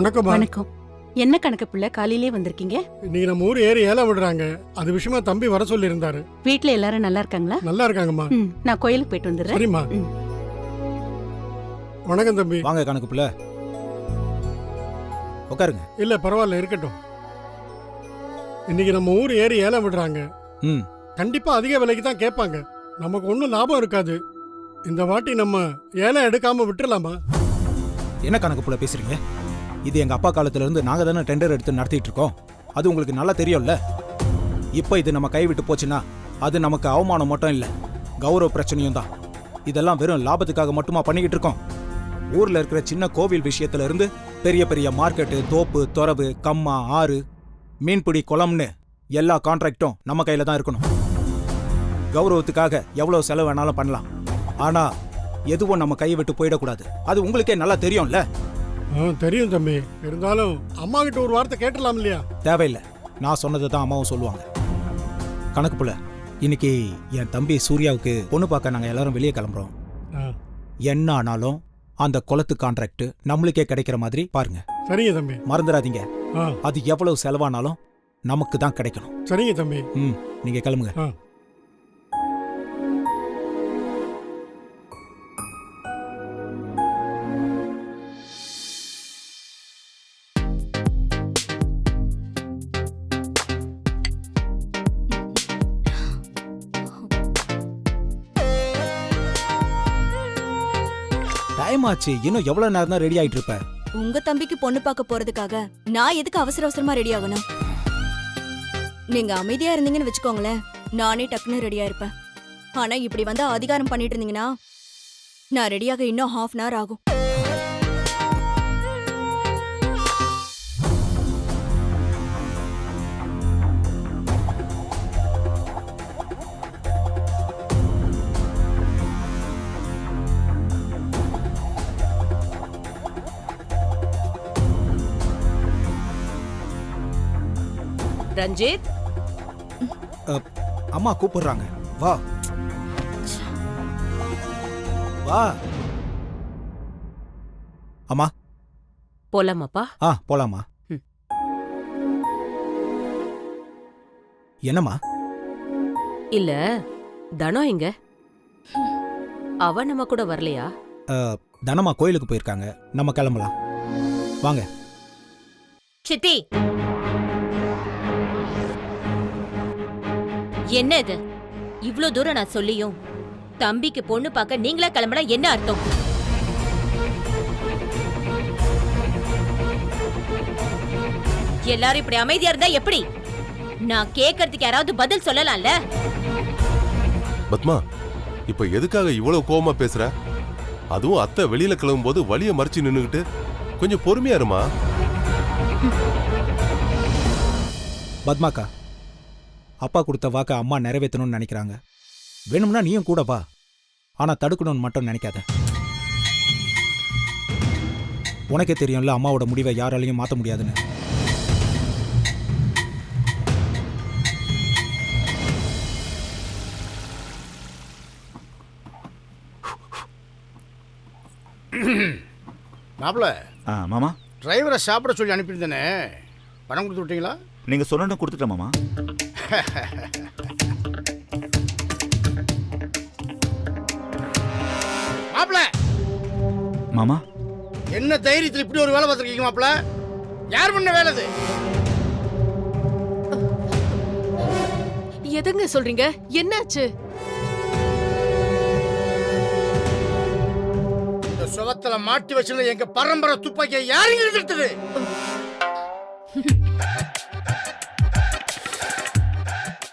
வணக்கம்மா. வணக்கம். என்ன கணக்கு பிள்ளை காலையிலே வந்திருக்கீங்க? இன்னைக்கு நம்ம ஊர் ஏறி ஏலம் விடுறாங்க. அது விஷயமா தம்பி வர சொல்லி இருந்தாரு. வீட்ல எல்லாரும் நல்லா இருக்காங்களா? நல்லா இருக்காங்கம்மா. நான் கோயிலுக்கு போயிட்டு வந்துடுறேன். சரிம்மா. வணக்கம் தம்பி. வாங்க கணக்கு பிள்ளை, உட்காருங்க. இல்ல பரவாயில்ல, இருக்கட்டும். இன்னைக்கு நம்ம ஊர் ஏறி ஏலம் விடுறாங்க. கண்டிப்பா அதிக விலைக்கு தான் கேட்பாங்க. நமக்கு ஒன்றும் லாபம் இருக்காது. இந்த வாட்டி நம்ம ஏலம் எடுக்காம விட்டுறலாமா? என்ன கணக்கு புள்ள பேசுறீங்க? இது எங்க அப்பா காலத்துல இருந்து நாங்க தானே டெண்டர் எடுத்து நடத்திட்டு இருக்கோம். அது உங்களுக்கு நல்லா தெரியும்ல. இப்போ இது நம்ம கைவிட்டு போச்சுன்னா அது நமக்கு அவமானம் மட்டும் இல்ல, கௌரவ பிரச்சனையும் தான். இதெல்லாம் வெறும் லாபத்துக்காக மட்டுமா பண்ணிக்கிட்டு இருக்கோம்? ஊர்ல இருக்கிற சின்ன கோவில் விஷயத்துல இருந்து பெரிய பெரிய மார்க்கெட்டு, தோப்பு, தொரவு, கம்மா, ஆறு, மீன்பிடி, குளம்னு எல்லா கான்ட்ராக்டும் நம்ம கையில தான் இருக்கணும். கௌரவத்துக்காக எவ்வளவு செலவு வேணாலும் பண்ணலாம். ஆனா எதுவும் நம்ம கையை விட்டு போயிடக்கூடாது. அது உங்களுக்கே நல்லா தெரியும்ல. தெரியும் தம்பி. இருந்தாலும் அம்மா கிட்ட ஒரு வார்த்தை கேட்டலாம் இல்லையா? தேவையில்லை, நான் சொன்னதை தான் அம்மாவும் சொல்லுவாங்க. கணக்கு புள்ள, இன்னைக்கு என் தம்பி சூர்யாவுக்கு பொண்ணு பார்க்க நாங்கள் எல்லாரும் வெளியே கிளம்புறோம். என்ன ஆனாலும் அந்த குளத்து கான்ட்ராக்ட் நம்மளுக்கே கிடைக்கிற மாதிரி பாருங்க. சரிங்க தம்பி. மறந்துடாதீங்க, அது எவ்வளவு செலவானாலும் நமக்கு தான் கிடைக்கணும். சரிங்க தம்பி. நீங்க கிளம்புங்க. டைம் ஆச்சு, இன்னும் எவ்வளவு நேரம் தான் ரெடி ஆயிட்டு இருப்ப? உங்க தம்பிக்கு பொண்ணு பார்க்க போறதுக்காக நான் எதுக்கு அவசர அவசரமா ரெடி ஆகணும்? நீங்க அமைதியா இருந்தீங்கன்னு வச்சுக்கோங்களேன், நானே டக்குன்னு ரெடியா இருப்பேன். ஆனா இப்படி வந்து அதிகாரம் பண்ணிட்டு இருந்தீங்கன்னா நான் ரெடியாக இன்னும் 1/2 hour ஆகும். ரஞ்சித், அம்மா கூப்பிடுறாங்க, வா வா. அம்மா போலாமாப்பா? போலாமா. என்னம்மா? இல்ல, தனம் எங்க? அவ நம்ம கூட வரலையா? தனமா கோயிலுக்கு போயிருக்காங்க. நம்ம கிளம்பலாம் வாங்க. சித்தி, என்ன இது? இவ்ளோ தூரம் நான் சொல்லியும் தம்பிக்கு பொண்ணு பார்க்க நீங்களா கிளம்பினா என்ன அர்த்தம்? எல்லாரும் இப்படி அமைதியா இருந்தா எப்படி? நான் கேக்குறதுக்கு யாராவது பதில் சொல்லலாம்ல? பத்மா, இப்ப எதுக்காக இவ்வளவு கோவமா பேசுற? அதுவும் அத்தை வெளியில கிளம்பும் போது வழிய மறிச்சு நின்னுகிட்டு கொஞ்சம் பொறுமையா இருமா. பத்மாக்கா, அப்பா கொடுத்த வாக்க அம்மா நிறைவேற்றணும்னு நினைக்கிறாங்க. வேணும்னா நீயும் கூட வா, ஆனா தடுக்கணும்னு மட்டும் நினைக்காத. உனக்கே தெரியும்ல அம்மாவோட முடிவை யாராலையும் மாற்ற முடியாதுன்னு. மாப்பிள்ள. மாமா, டிரைவரை சாப்பிட சொல்லி அனுப்பியிருந்தேனே, பணம் கொடுத்து விட்டீங்களா? நீங்க சொன்ன கொடுத்துட்டேன் மாமா. மாப்பிள்ள. மாமா, என்ன தைரியத்தில் இப்படி ஒரு வேலை பார்த்துருக்கீங்க மாப்பிள்ள? யார் பண்ண வேலை இது? எதுங்க சொல்றீங்க? என்னாச்சு? இந்த சுவத்துல மாட்டி வச்சிருந்த எங்க பரம்பரை துப்பாக்கியை யாருங்க எடுத்தது?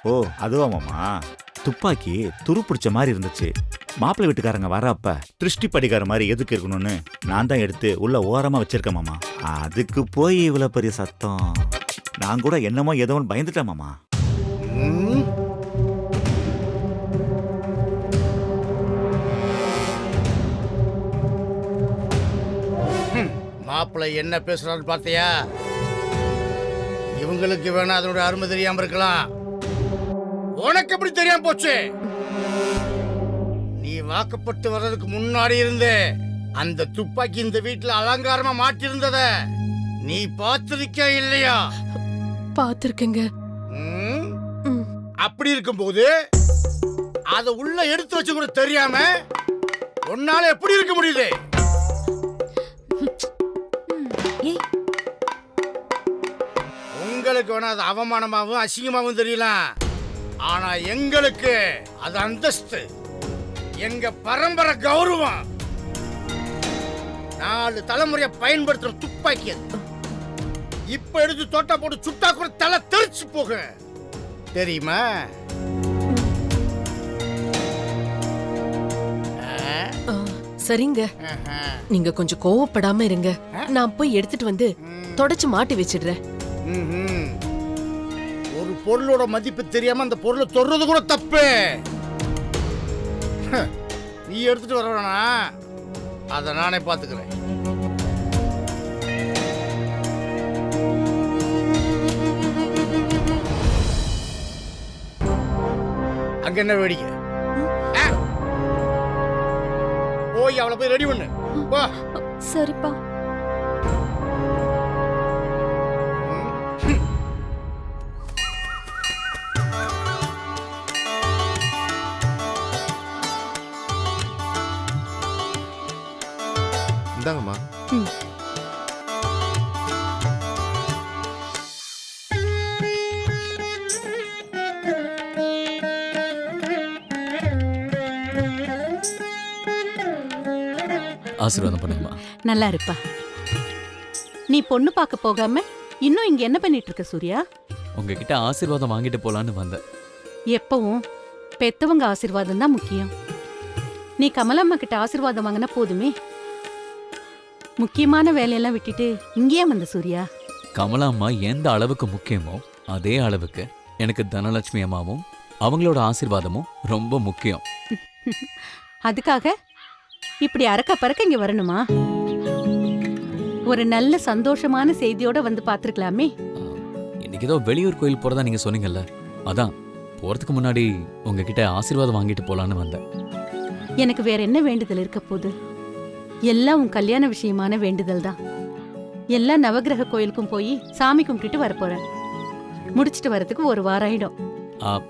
ஓ அதுவா மாமா? துப்பாக்கி துரு பிடிச்ச மாதிரி இருந்துச்சு. மாப்பிள்ளை வீட்டுக்காரங்க வரப்ப திருஷ்டி படிக்கார மாதிரி எதுக்கு இருக்கணும்னு நான் தான் எடுத்து உள்ள ஓரமா வச்சிருக்கேன் மாமா. அதுக்கு போய் இவ்வளவு பெரிய சத்தம். நான் கூட என்னமோ ஏதோ பயந்துட்டேன் மாமா. மாப்பிள்ளை என்ன பேசுறான்னு பார்த்தியா? இவங்களுக்கு வேணா அதோட அருமை தெரியாம இருக்கலாம், உனக்கு எப்படி தெரியாம போச்சு? நீ வாக்கப்பட்டு வர்றதுக்கு முன்னாடி இருந்து அந்த துப்பாக்கி இந்த வீட்டுல அலங்காரமா மாட்டி இருந்தத நீ பார்த்திருக்கியா இல்லையா? பாத்திருக்கேங்க. அப்படி இருக்கும்போது அத உள்ள எடுத்து வச்சு கூட தெரியாம உன்னால எப்படி இருக்க முடியுது? உங்களுக்கு வேணா அது அவமானமாவும் அசிங்கமாவும் தெரியலாம், ஆனா எங்களுக்கு அது அந்தஸ்து, எங்க பரம்பரை கௌரவம். 4 தலைமுறையை பயன்படுத்துற துப்பாக்கி அது. இப்ப எடுத்து தோட்டா போட்டு சுட்டா கூட தலை தெரிச்சு போக தெரியுமா? சரிங்க, நீங்க கொஞ்சம் கோவப்படாம இருங்க. நான் போய் எடுத்துட்டு வந்து தொடச்சு மாட்டி வச்சிடுறேன். ஒரு பொருளோட மதிப்பு தெரியாம அந்த பொருளை தொடுறது கூட தப்பு. நீ எடுத்துட்டு வரவேனா, அதை நானே பாத்துக்கிறேன். அங்க என்ன வேடிக்கை? போய் அவளை போய் ரெடி பண்ணு. வா. சரிப்பா. இந்தாங்கம்மா. ஆசீர்வாதம் பண்ணுங்கம்மா. நல்லா இருப்பா. நீ பொண்ணு பார்க்க போகாம இன்னும் இங்க என்ன பண்ணிட்டு இருக்க சூர்யா? உங்ககிட்ட ஆசீர்வாதம் வாங்கிட்டு போலான்னு வந்தேன். எப்பவும் பெத்தவங்க ஆசீர்வாதம் தான் முக்கியம். நீ கமலம்மா கிட்ட ஆசீர்வாதம் வாங்கினா போதுமே. முக்கியமான வேலையெல்லாம் விட்டுட்டு இங்கேயே வந்த சூர்யா. கமலா அம்மா எந்த அளவுக்கு முக்கியமோ அதே அளவுக்கு எனக்கு தனலட்சுமி அம்மாவும் அவங்களோட ஆசீர்வாதமும் ரொம்ப முக்கியம். அதுக்காக இப்படி அறக்க பறக்க இங்க வரணுமா? ஒரு நல்ல சந்தோஷமான செய்தியோட வந்து பாத்துருக்கலாமே. இன்னைக்கு ஏதோ வெளியூர் கோயில் போறதா நீங்க சொன்னீங்கல்ல, அதான் போறதுக்கு முன்னாடி உங்ககிட்ட ஆசீர்வாதம் வாங்கிட்டு போலான்னு வந்தேன். எனக்கு வேற என்ன வேண்டுதல் இருக்க போகுது? எல்லாம் உன் கல்யாண விஷயமான வேண்டுதல் தான். எல்லா நவகிரக கோயிலுக்கும் போய் சாமி கும்பிட்டுட்டு வரப்போறேன். முடிச்சிட்டு வரதுக்கு ஒரு வாரம் ஆயிடும்.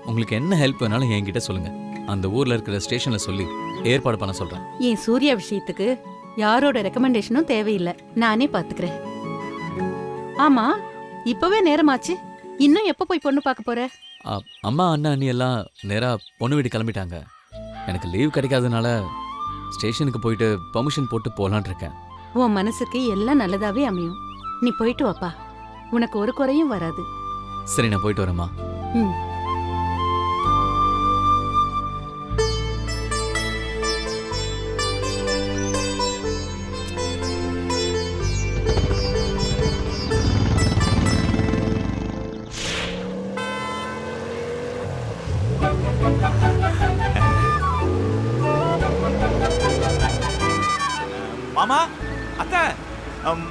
உங்களுக்கு என்ன ஹெல்ப் வேணாலும் என்கிட்ட சொல்லுங்க. அந்த ஊர்ல இருக்கிற ஸ்டேஷன்ல சொல்லி ஏற்பாடு பண்ண சொல்றேன். என் சூர்யா விஷயத்துக்கு யாரோட ரெக்கமெண்டேஷனும் தேவையில்லை, நானே பாத்துக்கிறேன். ஆமா, இப்பவே நேரமாச்சு. இன்னும் எப்ப போய் பொண்ணு பார்க்க போற? அம்மா அண்ணா அண்ணி எல்லாம் நேரா பொண்ணு வீடு கிளம்பிட்டாங்க. எனக்கு லீவ் கிடைக்காதனால ஸ்டேஷனுக்கு போயிட்டு பெர்மிஷன் போட்டு போலான் இருக்கேன். உன் மனசுக்கு எல்லாம் நல்லதாவே அமையும். நீ போயிட்டு வாப்பா, உனக்கு ஒரு குறையும் வராது. சரி, நான் போயிட்டு வரேம்மா. ம். மாமா, அத்தை,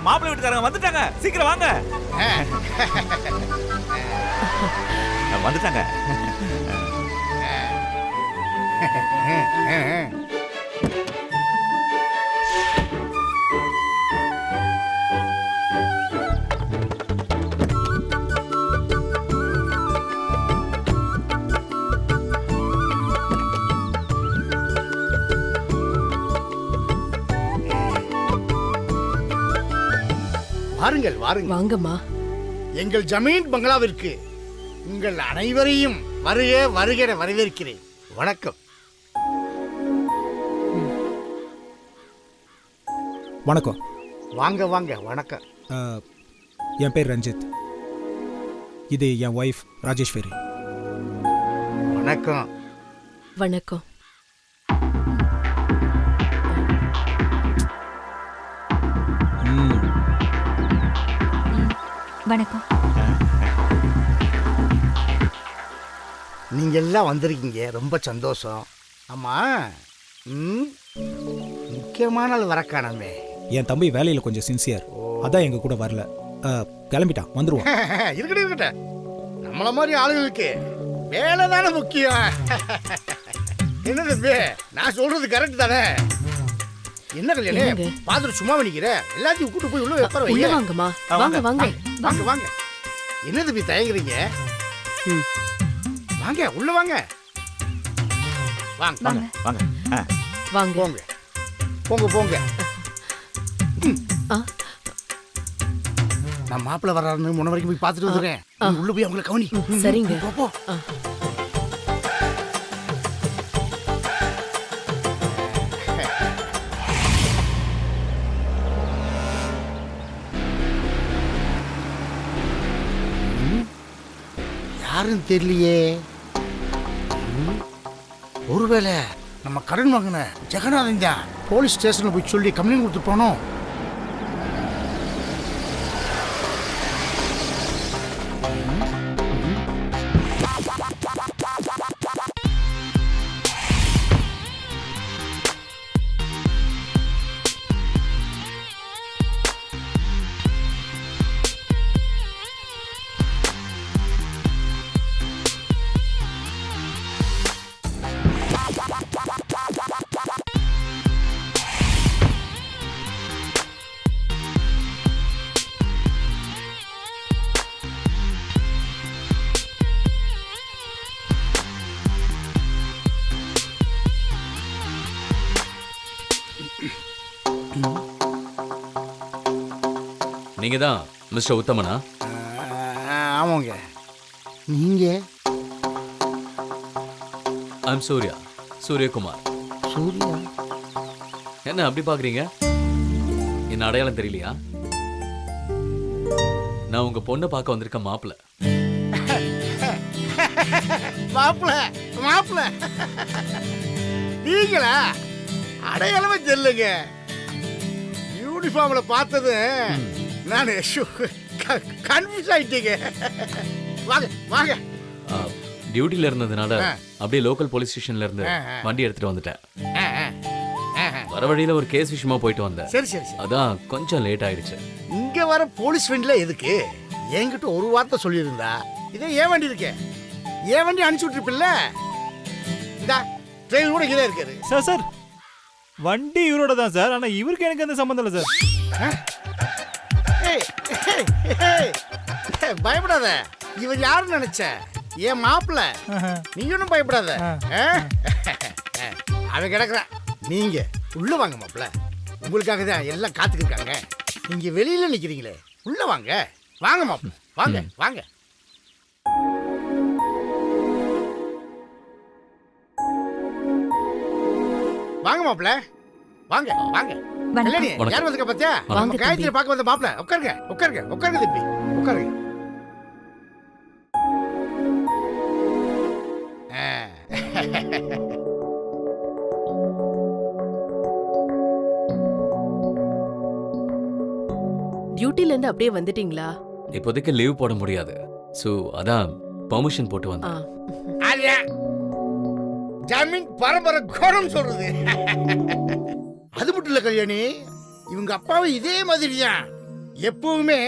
மாப்பிள்ளை வீட்டுக்காரங்க வந்துட்டாங்க, சீக்கிரம் வாங்க. வந்துட்டாங்க. வாருங்கள் வாருங்கள். வாங்கம்மா. எங்கள் ஜமீன் பங்களாவிற்கு உங்கள் அனைவரையும் வருக வருகிற வரவேற்கிறேன். வணக்கம். வணக்கம். வாங்க வாங்க. வணக்கம். என் பேர் ரஞ்சித். இது என் ஒய்ஃப் ராஜேஸ்வரி. வணக்கம். வணக்கம். வணக்கம். நீங்க எல்லாம் வந்திருக்கீங்க, ரொம்ப சந்தோஷம். ஆமா, முக்கியமான ஆள் வர காணாமே. என் தம்பி வேலையில் கொஞ்சம் சின்சியர், அதான் எங்க கூட வரல. கிளம்பிட்டான், வந்துருவான். இருக்கட்டும் இருக்கட்டும், நம்மள மாதிரி ஆளுங்களுக்கு வேலை தானே முக்கியம். என்ன தம்பி, நான் சொல்றது கரெக்ட் தானே? என்ன கல்யாணி பாத்துட்டு சும்மா நிக்கிற? எல்லாத்தையும் கூட்டு போய் உள்ள உட்கார உள்ள வைங்க. வாங்கம்மா. வாங்க வாங்க வாங்க வாங்க. என்ன தம்பி தயங்குறீங்க? வாங்க உள்ள வாங்க. வாங்க வாங்க வாங்க வாங்க போங்க போங்க போங்க. நான் மாப்பிள்ள வர்றாருன்னு முன்ன வரைக்கும் போய் பார்த்துட்டு வந்துடுறேன். நீ உள்ள போய் அவங்களை கவனி. சரிங்க. போ, போ. யாருன்னு தெரியலையே. ஒருவேளை நம்ம கடன் வாங்கின ஜெகநாதன் தான் போலீஸ் ஸ்டேஷன்ல போய் சொல்லி கம்ப்ளைண்ட் கொடுத்து போனோம். நீங்க தான் மிஸ்டர் உத்தமனா? ஆமாங்க. நீங்க? ஐம் சூர்யா, சூரியகுமார். சூர்யா? என்ன அப்படி பாக்குறீங்க? என்ன அடையாளம் தெரியலையா? நான் உங்க பொண்ணை பார்க்க வந்திருக்க மாப்பிள்ள. மாப்பிள்ள மாப்பிள்ள நீங்களா? அடையாளமே தெரியலங்க. யூனிஃபார்ம்ல பார்த்தது நான் கன்ஃபியூஸ் ஆயிட்டீங்க. வாங்க வாங்க. டியூட்டில இருந்ததுனால அப்படியே லோக்கல் போலீஸ் ஸ்டேஷன்ல இருந்து வண்டி எடுத்துட்டு வந்துட்டேன். வர வழியில ஒரு கேஸ் விஷயமா போயிட்டு வந்தேன். சரி சரி சரி. அதான் கொஞ்சம் லேட் ஆயிடுச்சு. இங்க வர போலீஸ் வண்டில எதுக்கு? என்கிட்ட ஒரு வார்த்தை சொல்லியிருந்தா இதே ஏன் வண்டி இருக்கே, ஏன் வண்டி அனுப்பிச்சு விட்டுருப்பில்ல. இந்த டிரைவர் கூட இங்கே இருக்காரு. சார் சார் வண்டி இவரோட தான் சார். ஆனா இவருக்கு எனக்கு எந்த சம்பந்தம் இல்லை சார். பயப்படாத. இவர் யாருன்னு நினைச்ச? ஏன் மாப்பிள்ள. நீங்க ஒன்றும் பயப்படாத. அவன் கிடக்குறான். நீங்க உள்ள வாங்க மாப்பிள்ள. உங்களுக்காக தான் எல்லாம் காத்துக்கிட்டு இருக்காங்க. நீங்க வெளியில நிக்கிறீங்களே, உள்ள வாங்க. வாங்க மாப்பிள்ள, வாங்க வாங்க. வாங்க மாப்பிள்ள, வாங்க வாங்க. கல்யாணி யார் வந்திருக்க பாத்தியா? நம்ம காயத்ரி பார்க்க வந்த மாப்பிள்ள. உட்காருங்க உட்காருங்க உட்காருங்க தம்பி உட்காருங்க. டியூட்டில இருந்து அப்படியே வந்துட்டீங்களா? இப்போதைக்கு லீவ் போட முடியாது. சோ அதான் பெர்மிஷன் போட்டு வந்தேன். ஜமீன் பரம்பரை கோரம் சொல்றது. அது மட்டும் இல்ல கல்யாணி, இவங்க அப்பாவை இதே மாதிரி தான் எப்பவுமே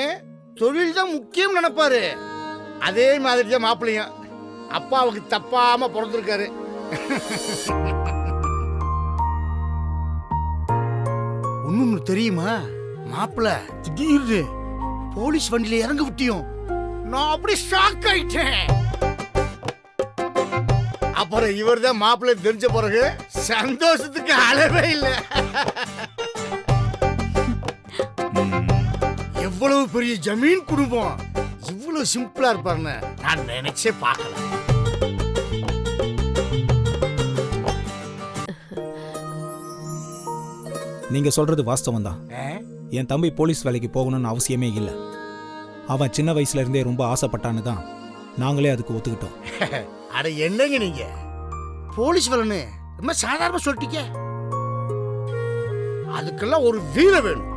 தொழில் தான் முக்கியம் நினைப்பாரு. அதே மாதிரி தான் மாப்பிள்ளையும் அப்பாவுக்கு தப்பாம பிறந்திருக்காரு. ஒண்ணு தெரியுமா? மாப்பிள்ள திடீர்னு போலீஸ் வண்டியில இறங்க விட்டியும் நான் அப்படி ஷாக் ஆயிட்டேன். அப்புறம் இவர் தான் மாப்பிள்ளை தெரிஞ்ச பிறகு சந்தோஷத்துக்கு அளவே இல்லை. எவ்வளவு பெரிய ஜமீன் குடும்பம் இவ்வளவு சிம்பிளா இருப்பாருன்னு நான் நினைச்சே பார்க்கல. நீங்க சொல்றது வாஸ்தவம் தான். என் தம்பி போலீஸ் வேலைக்கு போகணும்னு அவசியமே இல்லை. அவன் சின்ன வயசுல இருந்தே ரொம்ப ஆசைப்பட்டான்னு தான் நாங்களே அதுக்கு ஒத்துக்கிட்டோம். அட என்னங்க நீங்க போலீஸ் வேலைன்னு ரொம்ப சாதாரணமா சொல்லிட்டீங்க. அதுக்கெல்லாம் ஒரு வீர வேணும்.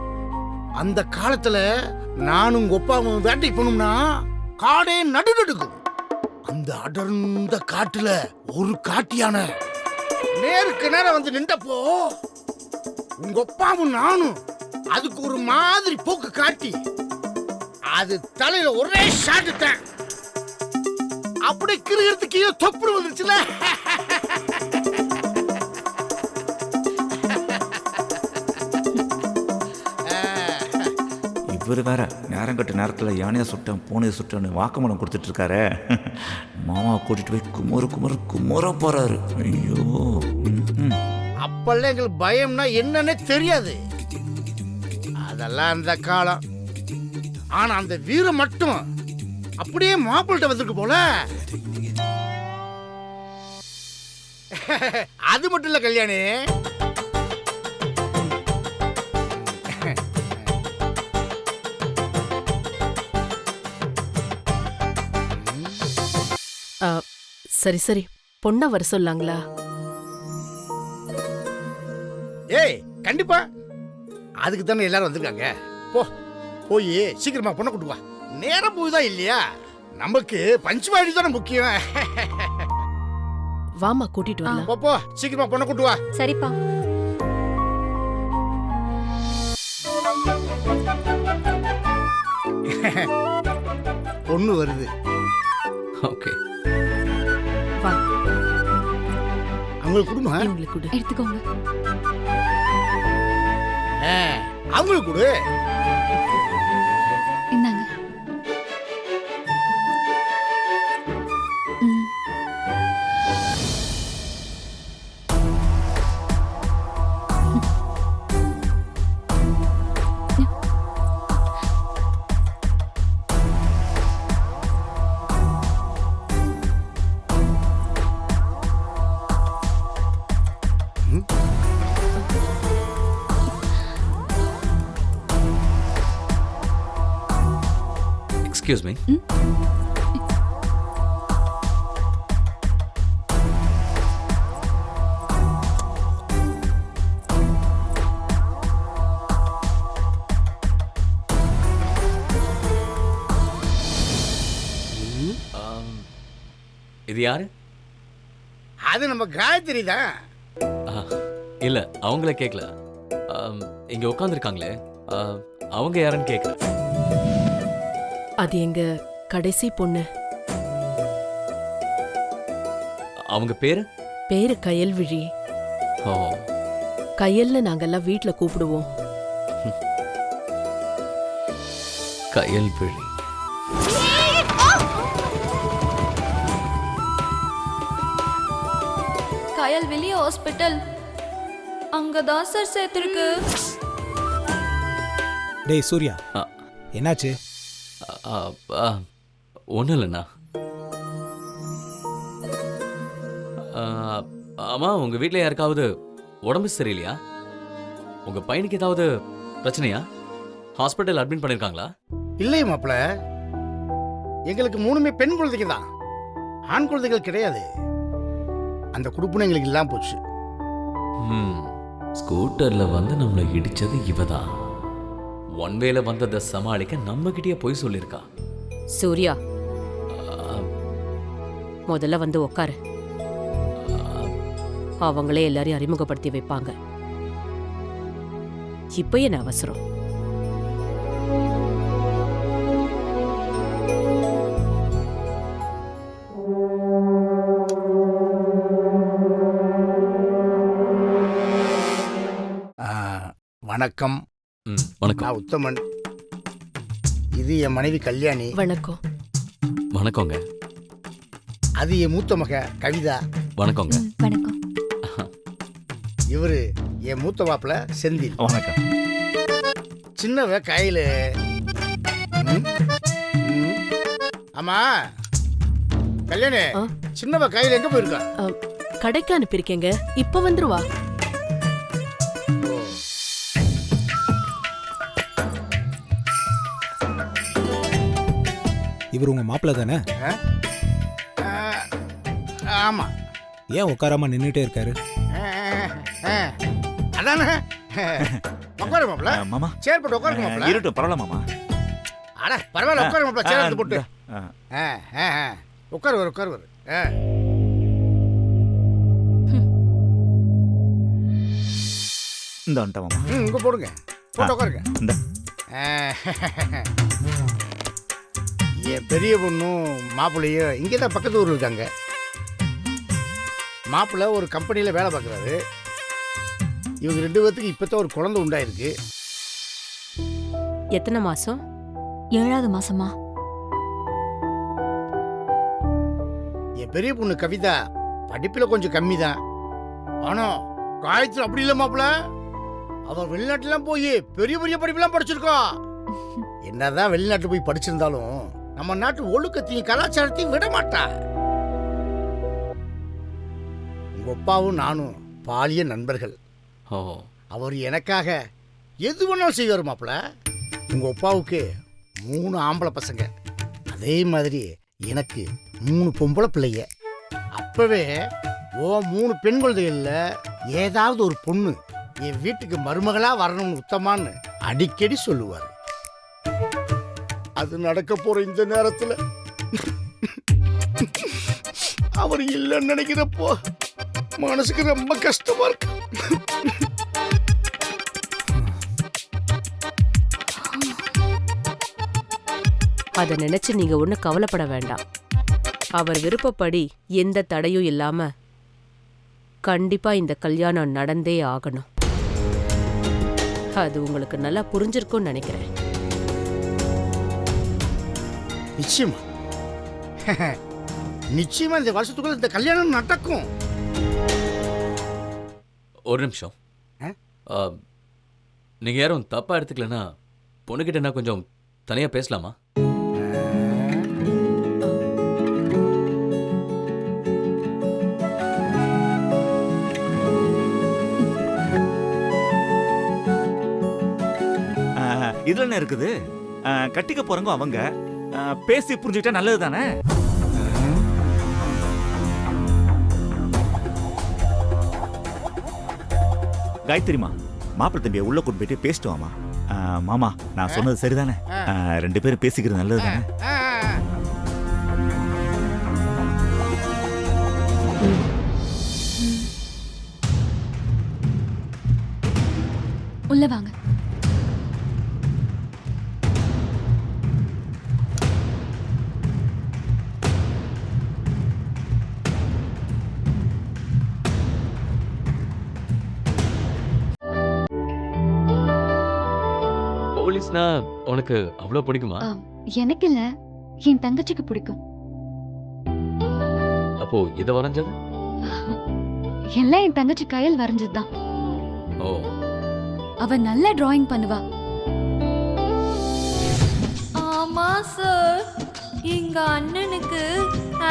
அந்த காலத்துல நானும் ஒப்பாவும் வேட்டைக்கு போனோம்னா காடே நடுநடுக்கும். அந்த அடர்ந்த காட்டுல ஒரு காட்டியான நேருக்கு நேரம் வந்து நின்றப்போ உங்க ஒப்பாவும் நானும் அதுக்கு ஒரு மாதிரி போக்கு காட்டி அது தலையில ஒரே ஷாட் தான். அப்படியே கிருகிறதுக்கு தொப்புடு வந்துருச்சுல. இவர் வேற நேரம் கட்ட நேரத்தில் யானையை சுட்டேன் பூனையை சுட்டேன்னு வாக்குமூலம் கொடுத்துட்டு இருக்காரு. மாமாவை கூட்டிட்டு போய் குமர போறாரு. ஐயோ, அப்பெல்லாம் எங்களுக்கு பயம்னா என்னன்னே தெரியாது. அதெல்லாம் அந்த காலம். ஆனா அந்த வீரம் மட்டும் அப்படியே மாப்பிள்கிட்ட வந்திருக்கு போல. அது மட்டும் இல்ல கல்யாணி, சரி சரி, பொண்ண வர சொல்லாங்களா? ஏய் கண்டிப்பா, அதுக்கு தானே எல்லாரும் வந்திருக்காங்க. போய் சீக்கிரமா பொண்ணை கூட்டு வா. நேரம் போகுதா இல்லையா? நமக்கு பஞ்சுவாடி தானே முக்கியம். வாமா, கூட்டிட்டு வரலாம். போ சீக்கிரமா பொண்ணை கூட்டு வா. சரிப்பா. பொண்ணு வருது. ஓகே, வா. அவங்களுக்கு கொடுமா. இவங்களுக்கு கொடு. எடுத்துக்கோங்க. அவங்களுக்கு கொடு. இந்தாங்க. Excuse me. இது யாரு? அது நம்ம காயத்ரி தான். இல்ல, அவங்கள கேட்கல. இங்க உட்காந்துருக்காங்களே, அவங்க யாருன்னு கேட்கல. அது எங்க கடைசி பொண்ணு. அவங்க பேரு? பேரு கயல்விழி. ஓ, கயல்னு நாங்கெல்லாம் வீட்ல கூப்பிடுவோம். கயல்விழி. கயல்விழி ஹாஸ்பிட்டல் அங்கதான் சார் சேர்த்திருக்கு. டேய் சூர்யா, என்னாச்சு? ஒன்றும் இல்லைண்ணா. ஆமா, உங்க வீட்டில் யாருக்காவது உடம்பு சரியில்லையா? உங்க பையனுக்கு ஏதாவது பிரச்சனையா? ஹாஸ்பிட்டல் அட்மிட் பண்ணிருக்காங்களா? இல்லையே மாப்பிள, எங்களுக்கு 3மே பெண் குழந்தைங்க தான், ஆண் குழந்தைகள் கிடையாது. அந்த குடுப்பனை எங்களுக்கு இல்லாம போச்சு. ஸ்கூட்டர்ல வந்து நம்மளை இடிச்சது இவதான். ஒன் வேல வந்ததை சமாளிக்க நம்ம கிட்டயே போய் சொல்லிருக்கா. சூர்யா, முதல்ல வந்து உக்காரு. அவங்களே எல்லாரையும் அறிமுகப்படுத்தி வைப்பாங்க. இப்ப என்ன அவசரம்? வணக்கம். வணக்கம். நான் உத்தமன். இது என் மனைவி கல்யாணி. வணக்கம். வணக்கங்க. அது என் மூத்த மக கவிதா. வணக்கங்க. வணக்கம். இவரு என் மூத்த மாப்பிள செந்தில். வணக்கம். சின்னவ கையில. ஆமா கல்யாணி, சின்னவ கையில எங்க போயிருக்கா? கடைக்கு அனுப்பியிருக்கேங்க, இப்ப வந்துருவா. இவர் உங்க மாப்பிள்ள தானே? ஆமா. ஏன் உட்காராம நின்றுட்டே இருக்காரு? அதானே. உட்காரு மாப்பிள்ள. மாமா சேர் போட்டு உட்காரு மாப்பிள்ள. இருக்கட்டும், பரவாயில்ல மாமா. அட பரவாயில்ல, உட்காரு மாப்பிள்ள. சேர் எடுத்து போட்டு உட்காரு உட்காரு. இந்த வந்துட்ட மாமா. இங்க போடுங்க, போட்டு உட்காருங்க. இந்த என் பெரிய பொண்ணும் மாப்பிள்ளையும் இங்கே தான் பக்கத்து ஊரில் இருக்காங்க. மாப்பிள்ளை ஒரு கம்பெனியில் வேலை பார்க்குறாரு. இவங்க 2 பேர்த்துக்கு இப்போ தான் ஒரு குழந்தை உண்டாயிருக்கு. எத்தனை மாசம்? 7வது மாசமா? என் பெரிய பொண்ணு கவிதா படிப்புல கொஞ்சம் கம்மி தான். ஆனா காயத்ரி அப்படி இல்ல மாப்பிள. அவ வெளிநாட்டுலாம் போய் பெரிய பெரிய படிப்புலாம் படிச்சிருக்கா. என்னதான் வெளிநாட்டு போய் படிச்சிருந்தாலும் நம்ம நாட்டு ஒழுக்கத்தையும் கலாச்சாரத்தையும் விட மாட்டா. உங்க அப்பாவும் நானும் பாலிய நண்பர்கள். அவர் எனக்காக எது வேணாலும் செய்வார் மாப்பிள. உங்க அப்பாவுக்கு 3 ஆம்பளை பசங்க, அதே மாதிரி எனக்கு 3 பொம்பளை பிள்ளைங்க. அப்பவே 3 பெண் குழந்தைகள்ல ஏதாவது ஒரு பொண்ணு என் வீட்டுக்கு மருமகளா வரணும்னு உத்தமான்னு அடிக்கடி சொல்லுவார். அது நடக்க போற இந்த நேரத்துல அவர் இல்லைன்னு நினைக்கிறப்போ மனசுக்கு ரொம்ப கஷ்டமா இருக்கு. அதை நினைச்சு நீங்க ஒண்ணு கவலைப்பட வேண்டாம். அவர் விருப்பப்படி எந்த தடையும் இல்லாம கண்டிப்பா இந்த கல்யாணம் நடந்தே ஆகணும். அது உங்களுக்கு நல்லா புரிஞ்சிருக்கும்னு நினைக்கிறேன். நிச்சயமா நிச்சயமா இந்த வருஷத்துக்குள்ள இந்த கல்யாணம் நடக்கும். ஒரு நிமிஷம். நீங்க யாரும் தப்பா எடுத்துக்கலன்னா பொண்ணுகிட்ட நான் கொஞ்சம் தனியா பேசலாமா? இதுல என்ன இருக்குது? கட்டிக்க போறவங்க அவங்க பேசி புரிஞ்சுக்கிட்டா நல்லது தானே? காயத்ரிமா, மாப்பிள்ளை தம்பியை உள்ள கொண்டு போயிட்டு பேசிட்டு வாமா. மாமா, நான் சொன்னது சரிதானே? 2 பேரும் பேசிக்கிறது நல்லது தானே? உள்ள வாங்க. போலீஸ்னா உனக்கு அவ்வளவு பிடிக்குமா? எனக்கு இல்ல, என் தங்கச்சிக்கு பிடிக்கும். அப்போ இத வரைஞ்சது எல்லாம் என் தங்கச்சி கையில் வரைஞ்சதுதான். ஓ, அவ நல்ல டிராயிங் பண்ணுவா. ஆமா சார், எங்க அண்ணனுக்கு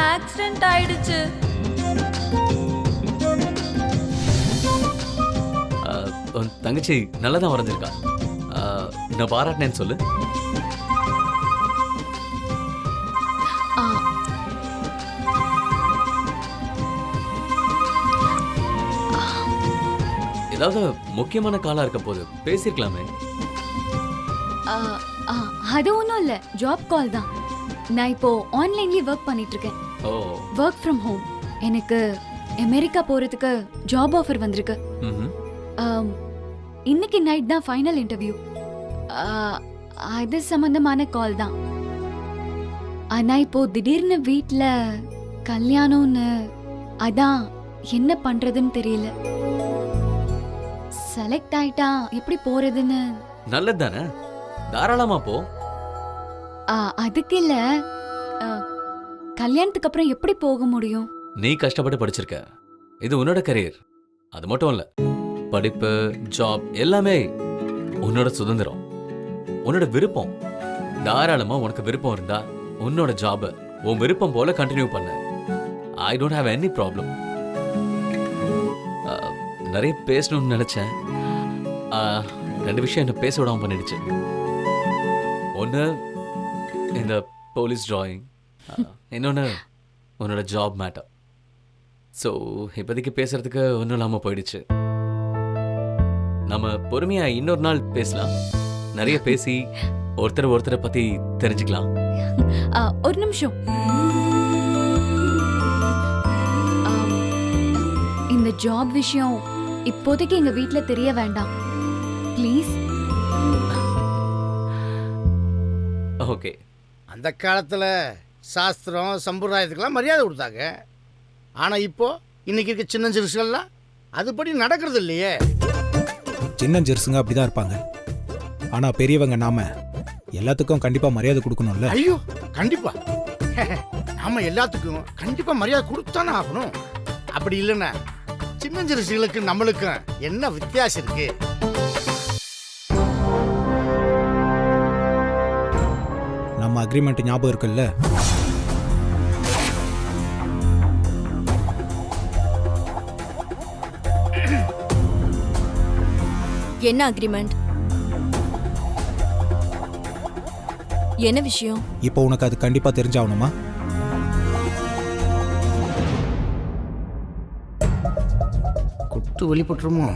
ஆக்சிடென்ட் ஆயிடுச்சு. உன் தங்கச்சி நல்லா தான் வரைஞ்சிருக்கா. நான் பாராட்டினேன்னு சொல்லு. ஏதாவது முக்கியமான காலா இருக்க போது பேசிருக்கலாமே. அது ஒன்றும் இல்லை, ஜாப் கால் தான். நான் இப்போ ஆன்லைன்லயே ஒர்க் பண்ணிட்டு இருக்கேன். Work from home. எனக்கு அமெரிக்கா போறதுக்கு ஜாப் ஆஃபர் வந்திருக்கு. இன்னைக்கு நைட் தான் ஃபைனல் இன்டர்வியூ. அது சம்பந்தமான கால் தான். ஆனா இப்போ திடீர்னு வீட்ல கல்யாணம்னு, அதான் என்ன பண்றதுன்னு தெரியல. செலக்ட் ஆயிட்டா எப்படி போறதுன்னு. நல்லது தானே, தாராளமா போ. அதுக்கு இல்ல, கல்யாணத்துக்கு அப்புறம் எப்படி போக முடியும்? நீ கஷ்டப்பட்டு படிச்சிருக்க, இது உன்னோட கரியர். அது மட்டும் இல்ல, படிப்பு, ஜாப் எல்லாமே உன்னோட சுதந்திரம், உன்னோட விருப்பம். தாராளமா உனக்கு விருப்பம் இருந்தா உன்னோட ஜாப உன் விருப்பம் போல கண்டினியூ பண்ண. I don't have any problem. நிறைய பேசணும்னு நினைச்சேன். 2 விஷயம் என்ன பேச விடாம பண்ணிடுச்சு. ஒன்று இந்த போலீஸ் டிராயிங், இன்னொன்று உன்னோட ஜாப் மேட்டர். ஸோ இப்போதைக்கு பேசுறதுக்கு ஒன்றும் இல்லாமல் போயிடுச்சு. நம்ம பொறுமையா இன்னொரு நாள் பேசலாம். நிறைய பேசி ஒருத்தரை பத்தி தெரிஞ்சுக்கலாம். ஒரு நிமிஷம். இந்த ஜாப் விஷயம் இப்போதைக்கு எங்க வீட்ல தெரிய வேண்டாம் ப்ளீஸ். ஓகே. அந்த காலத்துல சாஸ்திரம் சம்பிரதாயத்துக்கெல்லாம் மரியாதை கொடுத்தாங்க. ஆனா இப்போ இன்னைக்கு இருக்க சின்ன சிறுசுகள்லாம் அதுபடி நடக்கிறது இல்லையே. சின்ன ஜெர்சுங்க அப்படிதான் இருப்பாங்க. ஆனா பெரியவங்க நாம எல்லாத்துக்கும் கண்டிப்பா மரியாதை கொடுக்கணும்ல. ஐயோ கண்டிப்பா நாம எல்லாத்துக்கும் கண்டிப்பா மரியாதை கொடுத்தானே ஆகணும். அப்படி இல்லைன்னா சின்னஞ்சிறுசுகளுக்கு நம்மளுக்கும் என்ன வித்தியாசம் இருக்கு? நம்ம அக்ரிமெண்ட் ஞாபகம் இருக்குல்ல? என்ன அக்ரிமெண்ட்? என்ன விஷயம்? இப்போ உனக்கு அது கண்டிப்பா தெரிஞ்சாகணுமா? குட்டு வெளிப்பட்டுருமோ?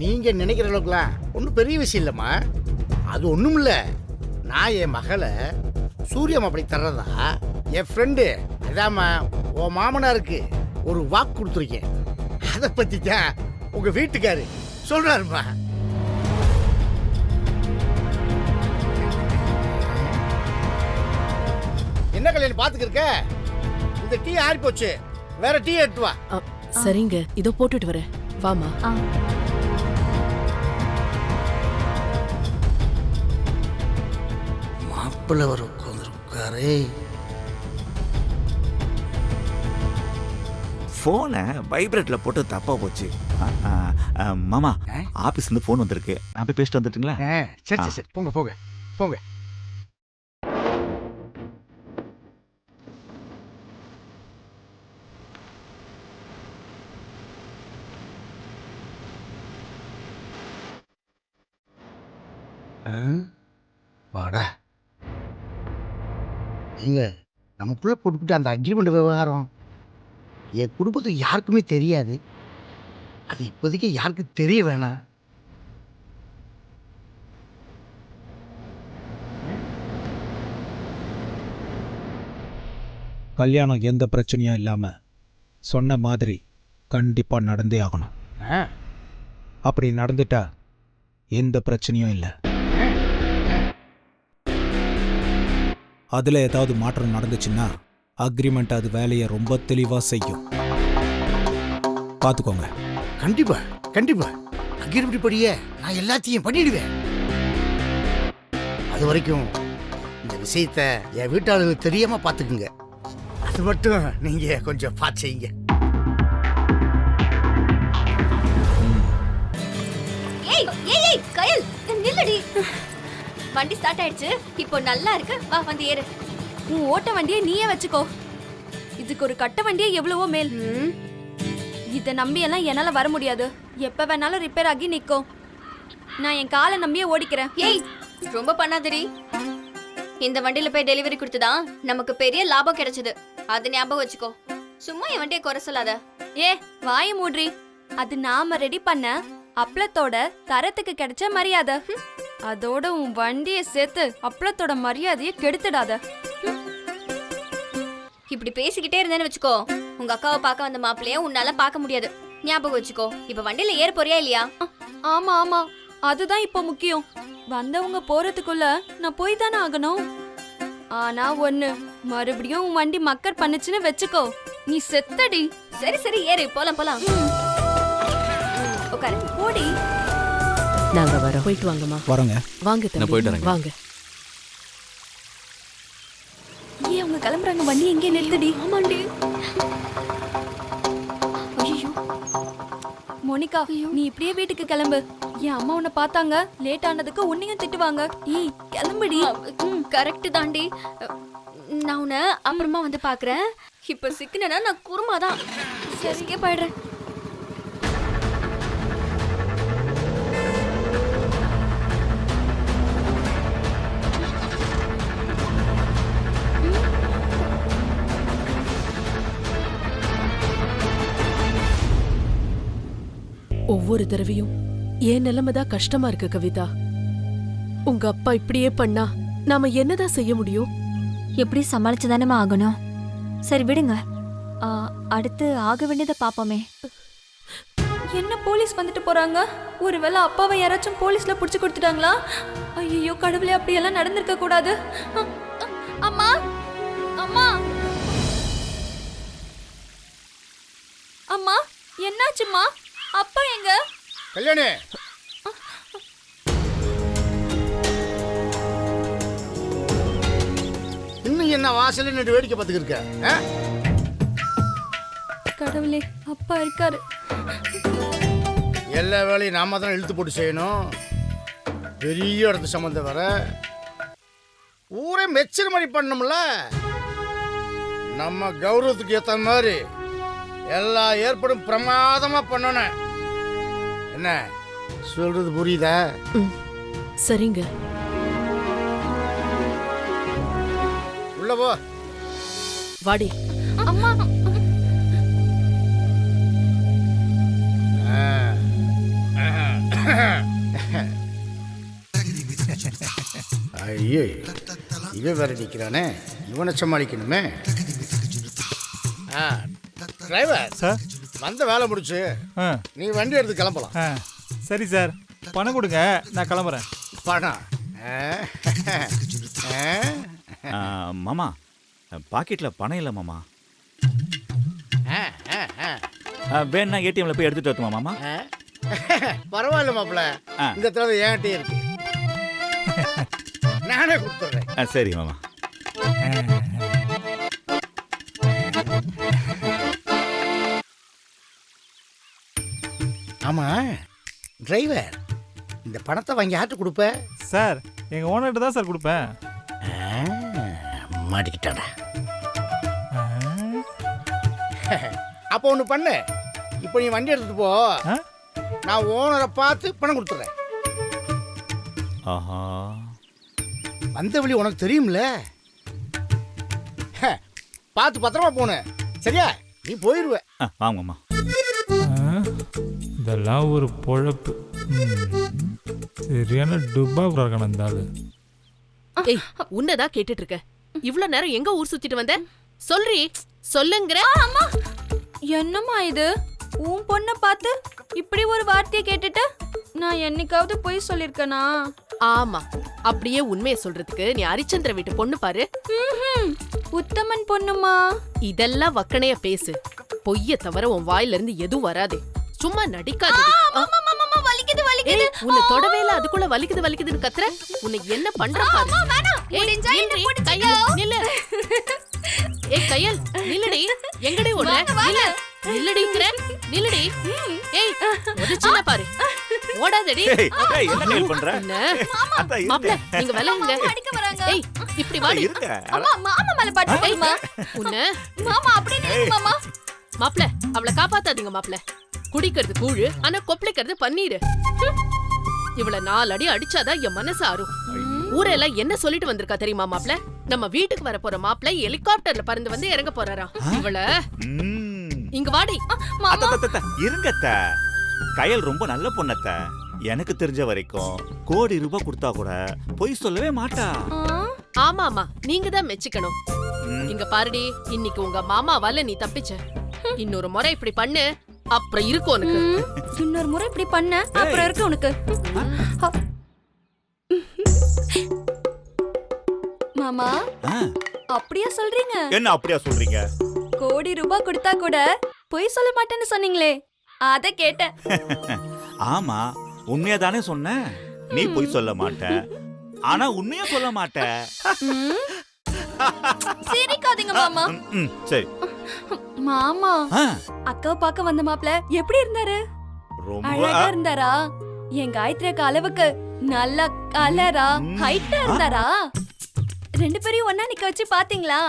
நீங்க நினைக்கிற அளவுக்குலாம் ஒன்றும் பெரிய விஷயம் இல்லைம்மா. அது ஒன்றும் இல்லை. நான் என் மகளை சூரியம் அப்படி தர்றதா என் ஃப்ரெண்டு அதாம்மா உன் மாமனாருக்கு ஒரு வாக்கு கொடுத்துருக்கேன். அதை பற்றி தான் உங்க வீட்டுக்காரு சொல்றாருமா. என்ன கல்யாணம் பார்த்துக்கிருக்க? இந்த டீ ஆறி போச்சு, வேற டீ எடுத்து வா. சரிங்க, இதோ போட்டுட்டு வரேன். வாமா. மாப்பிள்ளை வர உட்காந்துருக்காரே. ஃபோனை வைப்ரேட்ல போட்டு தப்பா போச்சு. மாமா, ஆபீஸ்ல இருந்து ஃபோன் வந்திருக்கு. நான் போய் பேசிட்டு வந்துட்டுங்களா? சரி சரி போங்க போங்க போங்க. வாடா. நீங்க நமக்குள்ள போட்டுக்கிட்டு அந்த அக்ரிமெண்ட் விவகாரம் என் குடும்பத்துக்கு யாருக்குமே தெரியாது. அது இப்போதைக்கு யாருக்கும் தெரிய வேணாம். கல்யாணம் எந்த பிரச்சனையும் இல்லாம சொன்ன மாதிரி கண்டிப்பா நடந்தே ஆகணும். அப்படி நடந்துட்டா எந்த பிரச்சனையும் இல்லை. அதுல ஏதாவது மாற்றம் நடந்துச்சுன்னா அக்ரிமெண்ட் அது வேலையை ரொம்ப தெளிவா செய்யும். பாத்துக்கோங்க. கண்டிப்பா கண்டிப்பா அக்ரிமெண்ட் படியே நான் எல்லாத்தையும் பண்ணிடுவேன். அது வரைக்கும் இந்த விஷயத்தை என் வீட்டாளர்களுக்கு தெரியாம பாத்துக்குங்க. அது மட்டும் நீங்க கொஞ்சம் பார்த்து செய்யுங்க. ஏய் ஏய் ஏய் கயல், நில்லடி. வண்டி ஸ்டார்ட் ஆயிடுச்சு. இப்போ நல்லா இருக்கு. வா வந்து ஏறு. உன் ஓட்ட வண்டியை நீயே வச்சுக்கோ. இதுக்கு ஒரு கட்ட வண்டியே எவ்வளவோ மேல். இதை நம்பி எல்லாம் என்னால வர முடியாது. எப்ப வேணாலும் ரிப்பேர் ஆகி நிற்கும். நான் என் காலை நம்பியே ஓடிக்கிறேன். ஏய் ரொம்ப பண்ணாதடி. இந்த வண்டியில போய் டெலிவரி கொடுத்துதான் நமக்கு பெரிய லாபம் கிடைச்சது. அது ஞாபகம் வச்சுக்கோ. சும்மா என் வண்டியை குறை சொல்லாத. ஏ வாய மூட்ரி. அது நாம ரெடி பண்ண அப்பளத்தோட தரத்துக்கு கிடைச்ச மரியாதை. அதோட உன் வண்டியை சேர்த்து அப்பளத்தோட மரியாதையை கெடுத்துடாத. இப்படி பேசிக்கிட்டே இருந்தேன்னு வச்சுக்கோ, உங்க அக்காவை பார்க்க வந்த மாப்பிள்ளைய உன்னால பார்க்க முடியாது. ஞாபகம் வச்சுக்கோ. இப்ப வண்டியில ஏற போறியா இல்லையா? ஆமா ஆமா, அதுதான் இப்போ முக்கியம். வந்தவங்க போறதுக்குள்ள நான் போய் தானே ஆகணும். ஆனா ஒண்ணு, மறுபடியும் உன் வண்டி மக்கர் பண்ணுச்சுன்னு வச்சுக்கோ, நீ செத்தடி. சரி சரி ஏறு, போலாம் போலாம். உட்காரு, ஓடி. நாங்க வரோம். போயிட்டு வாங்கம்மா. வரோங்க. வாங்க தம்பி. போயிட்டு வரேங்க. வாங்க. ஏன் அவங்க கிளம்புறாங்க? வண்டி எங்கே நிறுத்தடி. ஆமாண்டி. ஐயோ மோனிகா, நீ இப்படியே வீட்டுக்கு கிளம்பு. என் அம்மா உன்னை பார்த்தாங்க, லேட் ஆனதுக்கு உன்னையும் திட்டுவாங்க. ஏய் கிளம்புடி. கரெக்ட் தாண்டி. நான் உன்னை அப்புறமா வந்து பாக்குறேன். இப்ப சிக்கனா நான் குருமாதான். சரிக்கே போயிடுறேன். ஒவ்வொரு தடவையும் என் நிலைமைதான் கஷ்டமா இருக்கு கவிதா. உங்க அப்பா இப்படியே பண்ணா நாம என்னதான் செய்ய முடியும்? எப்படி சமாளிச்சுதானமா ஆகணும். சரி விடுங்க, அடுத்து ஆக வேண்டியதை பாப்போமே. என்ன போலீஸ் வந்துட்டு போறாங்க? ஒருவேளை அப்பாவை யாராச்சும் போலீஸ்ல புடிச்சு கொடுத்துட்டாங்களா? ஐயோ கடவுளே, அப்படியெல்லாம் நடந்திருக்க கூடாது. அம்மா அம்மா அம்மா, என்னாச்சும்மா? அப்பா எங்க? கல்யாணி என்ன வாசல்ல நின்று வேடிக்கை பார்த்துக்கிட்டு இருக்க? கடவுளே, அப்பா இருக்காரு. எல்லா வேலையும் நாம தான் இழுத்து போட்டு செய்யணும். பெரிய இடத்து சம்பந்தம் வர ஊரே மெச்சுற மாதிரி பண்ணணும்ல. நம்ம கௌரவத்துக்கு ஏற்ற மாதிரி எல்லா ஏற்பாடும் பிரமாதமா பண்ணணும். என்ன சொல்றது புரியுதா? சரிங்க. உள்ள போ. வாடி. அம்மா. ஐயோ, இவன் வேற நிற்கிறானே, இவனை சமாளிக்கணுமே. டிரைவர் சார், வந்த வேலை முடிச்சு நீ வண்டி எடுத்து கிளம்பலாம். சரி சார், பணம் கொடுங்க, நான் கிளம்புறேன். பணம்? மாமா, பாக்கெட்ல பணம் இல்லை மாமா. வேணா ஏடிஎம்ல போய் எடுத்துட்டு வரட்டுமா மாமா? பரவாயில்ல மாப்பிள்ள, இந்த தடவை என்கிட்டே இருக்கு, நானே கொடுத்துட்றேன். சரி மாமா. ஆமா டிரைவர், இந்த பணத்தை வாங்கி யார்கிட்ட கொடுப்ப? சார், எங்க ஓனர்கிட்ட தான் சார் கொடுப்பேன். மாட்டிக்கிட்டாடா. அப்போ ஒன்று பண்ணு, இப்போ நீ வண்டி எடுத்துட்டு போ, நான் ஓனரை பார்த்து பணம் கொடுத்துட்றேன். ஆஹா, வந்த வழி உனக்கு தெரியும்ல, பார்த்து பத்திரமா போன, சரியா? நீ போயிடுவ. வாங்கம்மா. இதெல்லாம் ஒரு பொழப்பு. சரியான டுபாக்குறா இருக்கான இந்த ஆளு. ஏய், உன்னதான் கேட்டுட்டு இருக்க. இவ்வளவு நேரம் எங்க ஊர் சுத்திட்டு வந்த? சொல்றி, சொல்லுங்கற. அம்மா, என்னம்மா இது? உன் பொண்ணை பார்த்து இப்படி ஒரு வார்த்தையை கேட்டுட்டு நான் என்னைக்காவது போய் சொல்லிருக்கனா? ஆமா, அப்படியே உண்மையை சொல்றதுக்கு நீ ஹரிச்சந்திர வீட்டு பொண்ணு பாரு. உத்தமன் பொண்ணுமா? இதெல்லாம் வக்கணைய பேசு. பொய்ய தவிர உன் வாயில இருந்து எதுவும் வராதே. சும்மா நடிக்காதே. வலிக்குது வலிக்குது. உன்னை தொடவே இல்ல, அதுக்குள்ள வலிக்குது வலிக்குதுன்னு கத்துற. உன்னை என்ன பண்ற பாரு. நில்லு. ஏய் கையல், நில்லுடி. எங்கடி ஓடுற? நில்லு. நில்லுடிங்கற. நில்லுடி. ஏய், ஒரு சின்ன பாரு. ஓடாதடி. ஏய், என்ன கையல் பண்ற? மாப்ள, நீங்க விலகுங்க. அடிக்க வராங்க. ஏய், இப்படி வாடி. அம்மா, மாமா மேல பட்டுமா? உன்னை மாமா அப்படியே நில்லு மாமா. மாப்ள, அவளை காப்பாத்தாதீங்க மாப்ள. குடிக்கிறது கூழு, ஆனா கொப்பளிக்கிறது பன்னீர். இவள 4 அடி அடிச்சாதான் என் மனசு ஆறும். ஊரெல்லாம் என்ன சொல்லிட்டு வந்திருக்கா தெரியுமா மாப்ள? நம்ம வீட்டுக்கு வர போற மாப்ள ஹெலிகாப்டர்ல பறந்து வந்து இறங்க போறாராம். இவள இங்க வாடி. இருங்கத்த, கயல் ரொம்ப நல்ல பொண்ணத்த. எனக்கு தெரிஞ்ச வரைக்கும் கோடி ரூபாய் கொடுத்தா கூட பொய் சொல்லவே மாட்டா. ஆமா ஆமா, நீங்க தான் மெச்சிக்கணும். இங்க பாருடி, இன்னைக்கு உங்க மாமாவால நீ தப்பிச்ச. இன்னொரு முறை இப்படி பண்ணு, அப்புறம் இருக்கு உனக்கு. இன்னொரு முறை இப்படி பண்ண, அப்புறம் இருக்கு உனக்கு. மாமா, அப்படியா சொல்றீங்க? என்ன அப்படியா சொல்றீங்க? கோடி ரூபாய் கொடுத்தா கூட பொய் சொல்ல மாட்டேன்னு சொன்னீங்களே, அத கேட்டேன். ஆமா, உண்மையா தானே சொன்னேன். நீ பொய் சொல்ல மாட்ட, ஆனா உண்மையா சொல்ல மாட்ட. சிரிக்காதீங்க மாமா. சரி மாமா, அக்காவை பார்க்க வந்த மாப்ள எப்படி இருந்தாரு? ரொம்ப அழகா இருந்தாரா? என் காயத்ரி அக்கா அளவுக்கு நல்ல கலரா ஹைட்டா இருந்தாரா? 2 பேரையும் ஒண்ணா நிக்க வச்சு பாத்தீங்களா?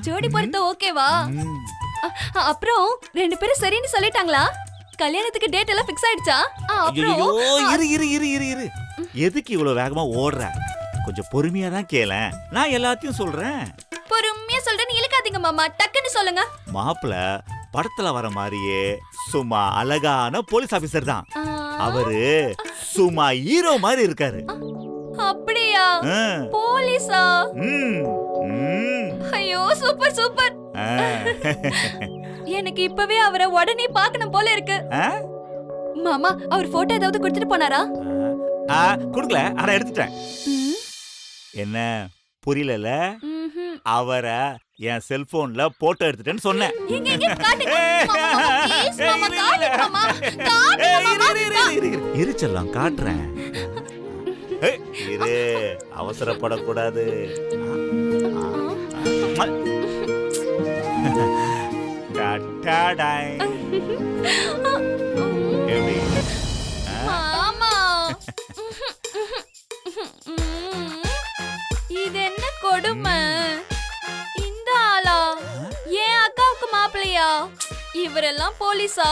ஜோடி பொறுத்த ஓகேவா? அப்புறம் 2 பேரும் சரின்னு சொல்லிட்டாங்களா? கல்யாணத்துக்கு டேட் எல்லாம் ஃபிக்ஸ் ஆயிடுச்சா? அப்புறம் இரு. எதுக்கு இவ்வளவு வேகமா ஓடுற? கொஞ்சம் பொறுமையா தான் கேளேன், நான் எல்லாத்தையும் சொல்றேன். பொறுமையா சொல்றேன்னு இழுக்காதீங்க மாமா, டக்குன்னு சொல்லுங்க. மாப்பிள படத்துல வர மாதிரியே சும்மா அழகான போலீஸ் ஆபீசர் தான். அவரு சும்மா ஹீரோ மாதிரி இருக்காரு. அப்படியா? போலீஸா? ஐயோ, சூப்பர் சூப்பர். எனக்கு இப்பவே அவரை உடனே பார்க்கணும் போல இருக்கு. மாமா, அவர் போட்டோ ஏதாவது கொடுத்துட்டு போனாரா? கொடுக்கல, ஆனா எடுத்துட்டேன். என்ன புரியல? அவரை என் செல்போன்ல போட்டோ எடுத்துட்டேன்னு சொன்னேன். இருச்செல்லாம் காட்டுறேன். இரு, அவசரப்படக்கூடாது. டாடாடாய். எப்படி? மாமா இது என்ன கொடுமை? இந்த ஆளா என் அக்காவுக்கு மாப்பிள்ளையா? இவரெல்லாம் போலீஸா?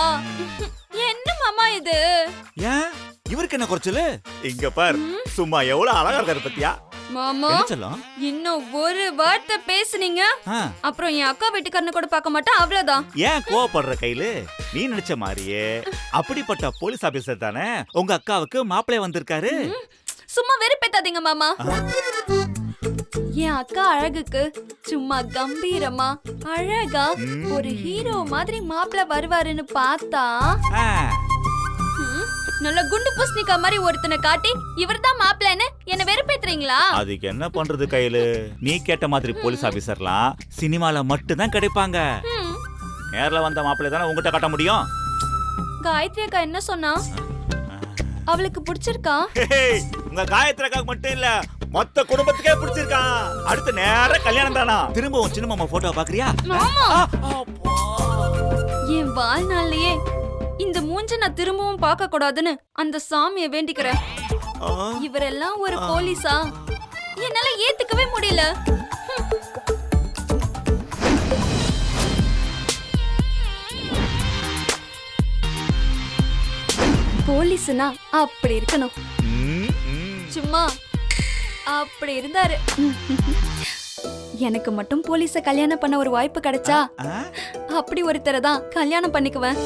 என்ன மாமா இது? ஏன் இவருக்கு என்ன குறைச்சலு? இங்க பார், சும்மா எவ்வளவு அழகா இருக்காரு பத்தியா? மாமா என்ன சொல்லும்? இன்னும் ஒரு வார்த்தை பேசுனீங்க ஆ, அப்புறம் என் அக்கா வீட்டுக்காரனை கூட பார்க்க மாட்டேன், அவ்வளவுதான். ஏன் கோவப்படுற கையில? நீ நினைச்ச மாதிரியே அப்படிப்பட்ட போலீஸ் ஆபீசர் தானே உங்க அக்காவுக்கு மாப்பிள்ளை வந்திருக்காரு. சும்மா வெறுப்பேத்தாதீங்க மாமா. என் அக்கா அழகுக்கு சும்மா கம்பீரமா அழகா ஒரு ஹீரோ மாதிரி மாப்பிள்ள வருவாருன்னு பார்த்தா ஆ, நல்ல குண்டு பூசணிக்கா மாதிரி ஒருத்தனை காட்டி இவர்தான் மாப்பிள்ளன்னு என்ன வெறுப்பேத்துறீங்களா? அதுக்கு என்ன பண்றது கையில? நீ கேட்ட மாதிரி போலீஸ் ஆபீசர்லாம் சினிமால மட்டும்தான் கிடைப்பாங்க. நேர்ல வந்த மாப்பிள்ளை தானே உங்ககிட்ட காட்ட முடியும். காயத்ரி அக்கா என்ன சொன்னா? அவளுக்கு பிடிச்சிருக்கா? ஹேய், உங்க காயத்ரி அக்காக்கு மட்டும் இல்ல, மொத்த குடும்பத்துக்கே பிடிச்சிருக்கா. அடுத்த நேர கல்யாணம் தானா? திரும்பவும் சின்ன மாமா போட்டோ பாக்குறியா? மாமா என் வாழ்நாள்லயே இந்த மூஞ்ச நான் திரும்பவும் பார்க்க கூடாதுன்னு அந்த சாமியை வேண்டிக்கிறேன். இவரெல்லாம் ஒரு போலீஸா? என்னால ஏத்துக்கவே முடியல. போலீஸ்னா அப்படி இருக்கணும். சும்மா அப்படி இருந்தாரு. எனக்கு மட்டும் போலீஸ கல்யாணம் பண்ண ஒரு வாய்ப்பு கிடைச்சா அப்படி ஒருத்தரை தான் கல்யாணம் பண்ணிக்குவேன்.